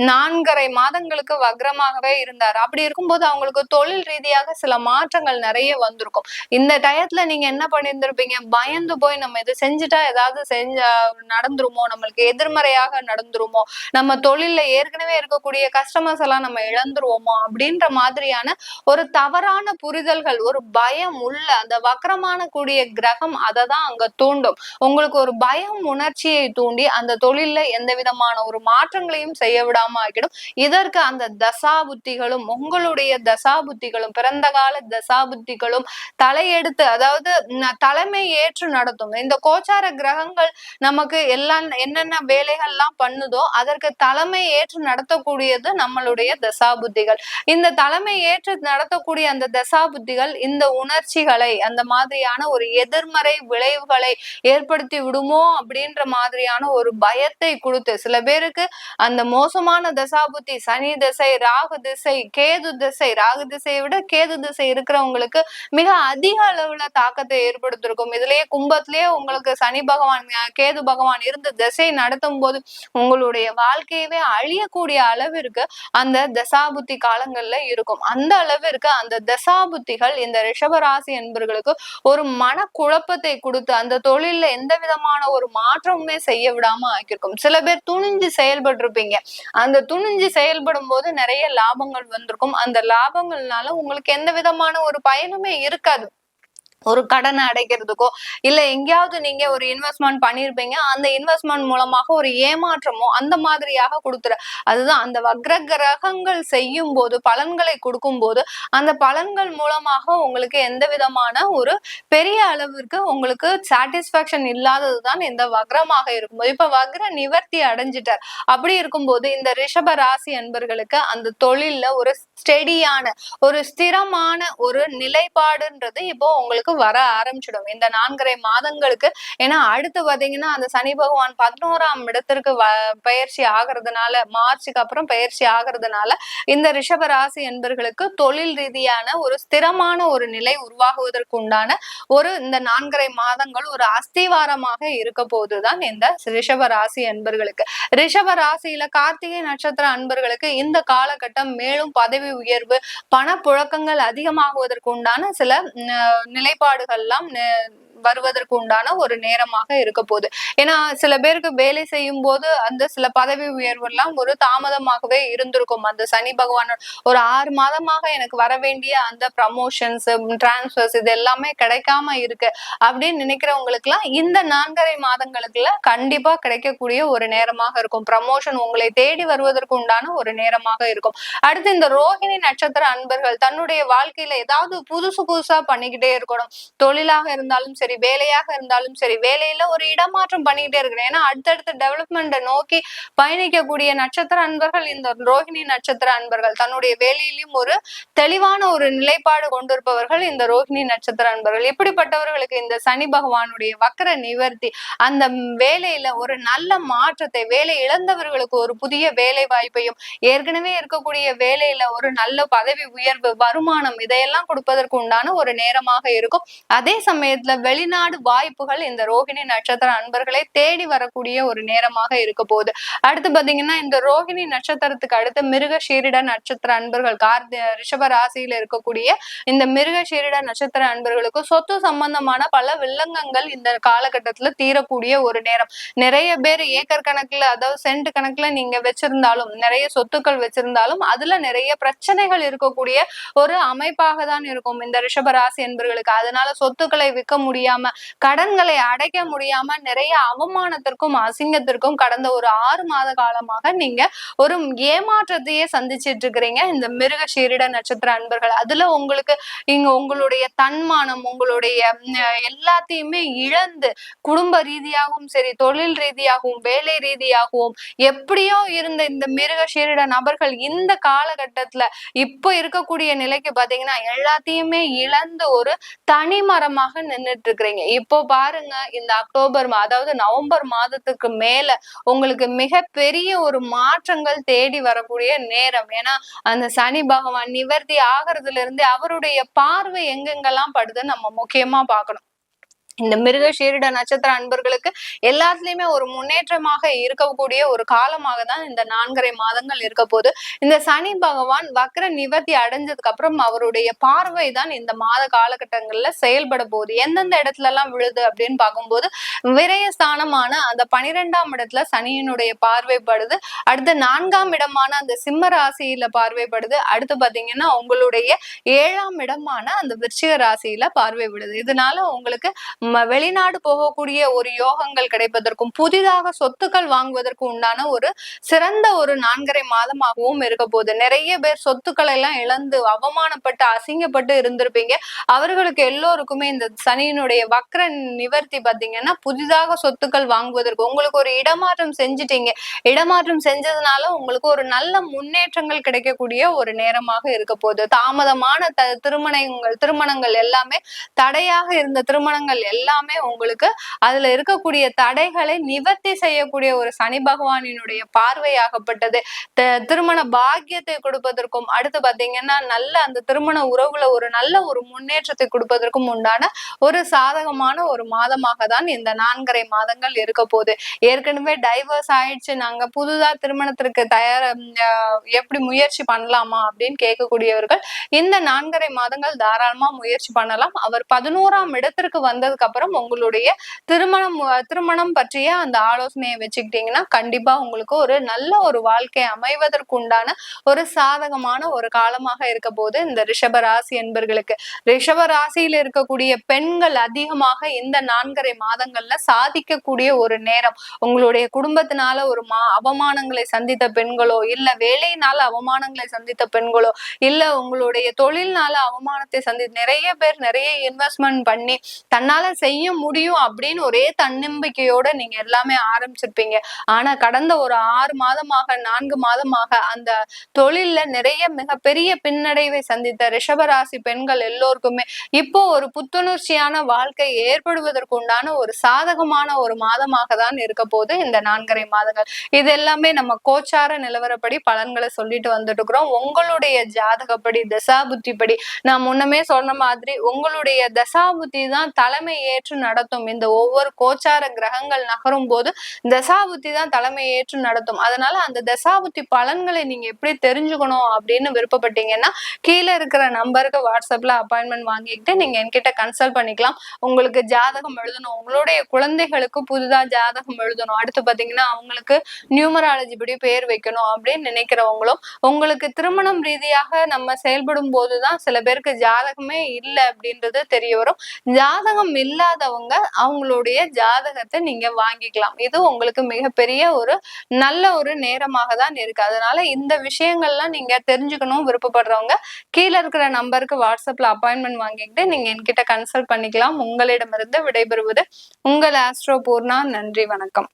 4.5 மாதங்களுக்கு வக்ரமாகவே இருந்தாரு. அப்படி இருக்கும்போது அவங்களுக்கு தொழில் ரீதியாக சில மாற்றங்கள் நிறைய வந்திருக்கும். இந்த டயத்துல நீங்க என்ன பண்ணியிருந்திருப்பீங்க? பயந்து போய் நம்ம இது செஞ்சுட்டா ஏதாவது நடந்துருமோ, நம்மளுக்கு எதிர்மறையாக நடந்துருமோ, நம்ம தொழில்ல ஏற்கனவே இருக்கக்கூடிய கஸ்டமர்ஸ் எல்லாம் நம்ம இழந்துருவோமோ அப்படின்ற மாதிரியான ஒரு தவறான புரிதல்கள், ஒரு பயம் உள்ள அந்த வக்ரமான கூடிய கிரகம் அதை தான் அங்க தூண்டும். உங்களுக்கு ஒரு பயம் உணர்ச்சியை தூண்டி அந்த தொழில்ல எந்த விதமான ஒரு மாற்றங்களையும் செய்ய விடாம ஆகிடும். இதற்கு அந்த தசாபுத்திகளும் உங்களுடைய தசாபுத்திகளும் பிறந்த கால தசாபுத்திகளும் தலையெடுத்து, அதாவது தலைமை ஏற்று நடத்தும். இந்த கோச்சார கிரகங்கள் நமக்கு எல்லாம் என்னென்ன வேலைகள்லாம் பண்ணுதோ அதற்கு தலைமை ஏற்று நடத்தக்கூடியது நம்மளுடைய தசாபுத்திகள். இந்த தலைமை ஏற்று நடத்தக்கூடிய அந்த தசாபுத்திகள் இந்த உணர்ச்சிகளை, அந்த மாதிரியான ஒரு எதிர்மறை விளைவுகளை ஏற்படுத்தி விடுமோ அப்படின்ற மாதிரியான ஒரு பயத்தை கொடுத்து, சில பேருக்கு அந்த மோசமான தசாபுத்தி சனி திசை, ராகு திசை, கேது திசை, ராகு திசையை விட கேது திசை இருக்கிறவங்களுக்கு மிக அதிக அளவுல தாக்கத்தை ஏற்படுத்திருக்கும். இதுலயே கும்பத்திலேயே உங்களுக்கு சனி பகவான் கேது பகவான் இருந்து திசை நடத்தும் போது உங்களுடைய வாழ்க்கையவே அழியக்கூடிய அளவிற்கு அந்த தசாபுத்தி காலங்கள்ல இருக்கும். அந்த அளவிற்கு அந்த தசாபுத்திகள் இந்த ரிஷபராசி என்பவர்களுக்கு ஒரு மன குழப்பத்தை கொடுத்து அந்த தொழில்ல எந்த விதமான ஒரு மாற்றமுமே செய்ய விடாம ஆக்கியிருக்கும். சில பேர் துணிஞ்சு செயல்பட்டு இருப்பீங்க. அந்த துணிஞ்சு செயல்படும் போது நிறைய லாபங்கள் வந்திருக்கும். அந்த லாபங்கள்னால உங்களுக்கு எந்த விதமான ஒரு பயனுமே இருக்காது. ஒரு கடனை அடைக்கிறதுக்கோ இல்ல எங்கேயாவது நீங்க ஒரு இன்வெஸ்ட்மெண்ட் பண்ணிருப்பீங்க, அந்த இன்வெஸ்ட்மெண்ட் மூலமாக ஒரு ஏமாற்றமோ அந்த மாதிரியாக கொடுத்துரு. அதுதான் அந்த வக்ர கிரகங்கள் செய்யும் போது பலன்களை கொடுக்கும் போது அந்த பலன்கள் மூலமாக உங்களுக்கு எந்த விதமான ஒரு பெரிய அளவிற்கு உங்களுக்கு சாட்டிஸ்பாக்சன் இல்லாததுதான் இந்த வக்ரமாக இருக்கும்போது. இப்ப வக்ர நிவர்த்தி அடைஞ்சிட்டார். அப்படி இருக்கும்போது இந்த ரிஷப ராசி அன்பர்களுக்கு அந்த தொழில்ல ஒரு ஸ்டெடியான ஒரு ஸ்திரமான ஒரு நிலைப்பாடுன்றது இப்போ உங்களுக்கு வர ஆரம்பிச்சிடும் இந்த 4.5 மாதங்களுக்கு. ஏன்னா அடுத்து பாத்தீங்கன்னா அந்த சனி பகவான் 11ஆம் இடத்திற்கு பயிற்சி ஆகிறதுனால, மார்ச்சுக்கு அப்புறம் பயிற்சி ஆகிறதுனால இந்த ரிஷப ராசி என்பர்களுக்கு தொழில் ரீதியான ஒரு ஸ்திரமான ஒரு நிலை உருவாகுவதற்கு உண்டான ஒரு இந்த 4.5 மாதங்கள் ஒரு அஸ்திவாரமாக இருக்க போதுதான் இந்த ரிஷப ராசி அன்பர்களுக்கு. ரிஷப ராசியில கார்த்திகை நட்சத்திர அன்பர்களுக்கு இந்த காலகட்டம் மேலும் பதவி உயர்வு, பணப்புழக்கங்கள் அதிகமாகுவதற்கு உண்டான சில நிலைப்பாடுகள்லாம் வருவதற்கு உண்டான ஒரு நேரமாக இருக்க போகுது. ஏன்னா சில பேருக்கு வேலை செய்யும் போது அந்த சில பதவி உயர்வு எல்லாம் ஒரு தாமதமாகவே இருந்திருக்கும். அந்த சனி பகவான் ஒரு 6 மாதமாக எனக்கு வர வேண்டிய அந்த ப்ரமோஷன்ஸ், டிரான்ஸ்பர்ஸ் இது எல்லாமே கிடைக்காம இருக்கு அப்படின்னு நினைக்கிறவங்களுக்கு எல்லாம் இந்த 4.5 மாதங்களுக்குள்ள கண்டிப்பா கிடைக்கக்கூடிய ஒரு நேரமாக இருக்கும். ப்ரமோஷன் உங்களை தேடி வருவதற்கு உண்டான ஒரு நேரமாக இருக்கும். அடுத்து இந்த ரோஹிணி நட்சத்திர அன்பர்கள் தன்னுடைய வாழ்க்கையில ஏதாவது புதுசா பண்ணிக்கிட்டே இருக்கணும். தொழிலாக இருந்தாலும் சரி, வேலையாக இருந்தாலும் சரி, வேலையில ஒரு இடமாற்றம் பண்ணிக்கிட்டே இருக்கணும். ஏன்னா அடுத்தடுத்த டெவலப்மெண்ட்டை நோக்கி பயணிக்கக்கூடிய நட்சத்திர அன்பர்கள் இந்த ரோஹிணி நட்சத்திர அன்பர்கள். தன்னுடைய வேலையிலும் ஒரு தெளிவான ஒரு நிலைப்பாடு கொண்டிருப்பவர்கள் இந்த ரோஹிணி நட்சத்திர அன்பர்கள். இப்படிப்பட்டவர்களுக்கு இந்த சனி பகவானுடைய வக்ர நிவர்த்தி அந்த வேலையில ஒரு நல்ல மாற்றத்தை, வேலை இழந்தவர்களுக்கு ஒரு புதிய வேலை வாய்ப்பையும், ஏற்கனவே இருக்கக்கூடிய வேலையில ஒரு நல்ல பதவி உயர்வு, வருமானம் இதையெல்லாம் கொடுப்பதற்கு உண்டான ஒரு நேரமாக இருக்கும். அதே சமயத்துல வெளிநாடு வாய்ப்புகள் இந்த ரோஹிணி நட்சத்திர அன்பர்களை தேடி வரக்கூடிய ஒரு நேரமாக இருக்க போகுது. அடுத்து பாத்தீங்கன்னா இந்த ரோஹிணி நட்சத்திரத்துக்கு அடுத்த மிருகசீரிட நட்சத்திர அன்பர்கள் ரிஷப ராசியில இருக்கக்கூடிய இந்த மிருகசீரிட நட்சத்திர அன்பர்களுக்கு சொத்து சம்பந்தமான பல வில்லங்கங்கள் இந்த காலகட்டத்துல தீரக்கூடிய ஒரு நேரம். நிறைய பேர் ஏக்கர் கணக்குல, அதாவது சென்ட் கணக்குல நீங்க வச்சிருந்தாலும், நிறைய சொத்துக்கள் வச்சிருந்தாலும் அதுல நிறைய பிரச்சனைகள் இருக்கக்கூடிய ஒரு அமைப்பாக தான் இருக்கும் இந்த ரிஷபராசி என்பர்களுக்கு. அதனால சொத்துக்களை விற்க முடியாம, கடன்களை அடைக்க முடியாம நிறைய அவமானத்திற்கும் அசிங்கத்திற்கும் கடந்த ஒரு 6 மாத காலமாக நீங்க ஒரு ஏமாற்றத்தையே சந்திச்சிட்டு இருக்கிறீங்க இந்த மிருகசீரிட நட்சத்திர அன்பர்கள். அதுல உங்களுக்கு இங்க உங்களுடைய தன்மானம், உங்களுடைய எல்லாத்தையுமே இழந்து குடும்ப ரீதியாகவும் சரி, தொழில் ரீதியாகவும், வேலை ரீதியாகவும் எப்படியோ இருந்த இந்த மிருகசீரிட நபர்கள் இந்த காலகட்டத்துல இப்போ இருக்கக்கூடிய நிலைக்கு பாத்தீங்கன்னா எல்லாத்தையுமே இழந்து ஒரு தனி மரமாக நின்றுட்டு இருக்கிறீங்க. இப்போ பாருங்க இந்த அக்டோபர் அதாவது நவம்பர் மாதத்துக்கு மேல உங்களுக்கு மிகப்பெரிய ஒரு மாற்றங்கள் தேடி வரக்கூடிய நேரம். ஏன்னா அந்த சனி பகவான் நிவர்த்தி ஆகிறதுல இருந்து அவருடைய பார்வை எங்கெங்கெல்லாம் படுதுன்னு நம்ம முக்கியமா பார்க்கணும். இந்த மிருகசீரிட நட்சத்திர அன்பர்களுக்கு எல்லாத்துலயுமே ஒரு முன்னேற்றமாக இருக்கக்கூடிய ஒரு காலமாக தான் இந்த 4.5 மாதங்கள் இருக்க போது. இந்த சனி பகவான் வக்ர நிவர்த்தி அடைஞ்சதுக்கு அப்புறம் அவருடைய பார்வை தான் இந்த மாத காலகட்டங்கள்ல செயல்பட போகுது. எந்தெந்த இடத்துல எல்லாம் விழுது அப்படின்னு பார்க்கும்போது விரயஸ்தானமான அந்த 12ஆம் இடத்துல சனியினுடைய பார்வைப்படுது. அடுத்து 4ஆம் இடமான அந்த சிம்ம ராசியில பார்வைப்படுது. அடுத்து பாத்தீங்கன்னா உங்களுடைய 7ஆம் இடமான அந்த விருச்சிக ராசியில பார்வை விடுது. இதனால உங்களுக்கு வெளிநாடு போகக்கூடிய ஒரு யோகங்கள் கிடைப்பதற்கும், புதிதாக சொத்துக்கள் வாங்குவதற்கு உண்டான ஒரு சிறந்த ஒரு 4.5 மாதமாகவும் இருக்க போகுது. நிறைய பேர் சொத்துக்களை எல்லாம் இழந்து அவமானப்பட்டு அசிங்கப்பட்டு இருந்திருப்பீங்க. அவர்களுக்கு எல்லோருக்குமே இந்த சனியினுடைய வக்ர நிவர்த்தி பாத்தீங்கன்னா புதிதாக சொத்துக்கள் வாங்குவதற்கு உங்களுக்கு ஒரு இடமாற்றம் செஞ்சிட்டீங்க. இடமாற்றம் செஞ்சதுனால உங்களுக்கு ஒரு நல்ல முன்னேற்றங்கள் கிடைக்கக்கூடிய ஒரு நேரமாக இருக்க போகுது. தாமதமான திருமணங்கள் எல்லாமே, தடையாக இருந்த திருமணங்கள் எல்லாமே உங்களுக்கு அதுல இருக்கக்கூடிய தடைகளை நிவர்த்தி செய்யக்கூடிய ஒரு சனி பகவானினுடைய பார்வையாகப்பட்டது. திருமண பாக்கியத்தை கொடுப்பதற்கும், அடுத்து பாத்தீங்கன்னா நல்ல அந்த திருமண உறவுல ஒரு நல்ல ஒரு முன்னேற்றத்தை கொடுப்பதற்கும் உண்டான ஒரு சாதகமான ஒரு மாதமாக தான் இந்த 4.5 மாதங்கள் இருக்க போகுது. ஏற்கனவே டைவர்ஸ் ஆயிடுச்சு, நாங்க புதுதா திருமணத்திற்கு எப்படி முயற்சி பண்ணலாமா அப்படின்னு கேட்கக்கூடியவர்கள் இந்த 4.5 மாதங்கள் தாராளமா முயற்சி பண்ணலாம். அவர் 11ஆம் இடத்திற்கு வந்ததுக்கு அப்புறம் உங்களுடைய திருமணம் பற்றிய அந்த ஆலோசனையை வச்சுக்கிட்டீங்கன்னா கண்டிப்பா உங்களுக்கு ஒரு நல்ல ஒரு வாழ்க்கை அமைவதற்கு உண்டான ஒரு சாதகமான ஒரு காலமாக இருக்க போது இந்த ரிஷப ராசி என்பர்களுக்கு. ரிஷப ராசியில இருக்கக்கூடிய பெண்கள் அதிகமாக இந்த 4.5 மாதங்கள்ல சாதிக்கக்கூடிய ஒரு நேரம். உங்களுடைய குடும்பத்தினால ஒரு அவமானங்களை சந்தித்த பெண்களோ, இல்ல வேலையினால அவமானங்களை சந்தித்த பெண்களோ, இல்ல உங்களுடைய தொழில்னால அவமானத்தை சந்தித்த நிறைய பேர் நிறைய இன்வெஸ்ட்மெண்ட் பண்ணி தன்னால செய்ய முடியும் அப்படின்னு ஒரே தன்னம்பிக்கையோட நீங்க எல்லாமே ஆரம்பிச்சிருப்பீங்க. ஆனா கடந்த ஒரு 6 மாதமாக 4 மாதமாக அந்த தொழில்ல நிறைய மிகப்பெரிய பின்னடைவை சந்தித்த ரிஷபராசி பெண்கள் எல்லோருக்குமே இப்போ ஒரு புத்துணர்ச்சியான வாழ்க்கை ஏற்படுவதற்கு உண்டான ஒரு சாதகமான ஒரு மாதமாக தான் இருக்க போது இந்த 4.5 மாதங்கள். இது எல்லாமே நம்ம கோச்சார நிலவரப்படி பலன்களை சொல்லிட்டு வந்துட்டு இருக்கிறோம். உங்களுடைய ஜாதகப்படி, தசா புத்திப்படி, நான் முன்னமே சொன்ன மாதிரி உங்களுடைய தசா புத்தி தான் தலைமை ஏற்று நடத்தும். இந்த ஒவ்வொரு கோச்சார கிரகங்கள் நகரும் போது தசாபுத்தி தான் தலைமை ஏற்று நடத்தும். அதனால அந்த தசாபுத்தி பலன்களை நீங்க எப்படி தெரிஞ்சுக்கணும் அப்படின்னு விருப்பப்பட்டீங்கன்னா கீழே இருக்கிற நம்பருக்கு வாட்ஸ்அப்ல அப்பாயின்மெண்ட் வாங்கிக்கிட்டு நீங்க என்கிட்ட கன்சல்ட் பண்ணிக்கலாம். உங்களுக்கு ஜாதகம் எழுதணும், உங்களுடைய குழந்தைகளுக்கு புதுதா ஜாதகம் எழுதணும், அடுத்து பாத்தீங்கன்னா அவங்களுக்கு நியூமராலஜி படி பேர் வைக்கணும் அப்படின்னு நினைக்கிறவங்களும், உங்களுக்கு திருமணம் ரீதியாக நம்ம செயல்படும் போதுதான் சில பேருக்கு ஜாதகமே இல்லை அப்படின்றது தெரிய வரும். ஜாதகம் இல்லாதவங்க அவங்களுடைய ஜாதகத்தை நீங்க வாங்கிக்கலாம். இது உங்களுக்கு மிகப்பெரிய ஒரு நல்ல ஒரு நேரமாக தான் இருக்கு. அதனால இந்த விஷயங்கள்லாம் நீங்க தெரிஞ்சுக்கணும் விருப்பப்படுறவங்க கீழே இருக்கிற நம்பருக்கு வாட்ஸ்அப்ல அப்பாயின்மெண்ட் வாங்கிக்கிட்டு நீங்க என்கிட்ட கன்சல்ட் பண்ணிக்கலாம். உங்களிடமிருந்து விடைபெறுவது உங்கள் ஆஸ்ட்ரோ பூர்ணா. நன்றி, வணக்கம்.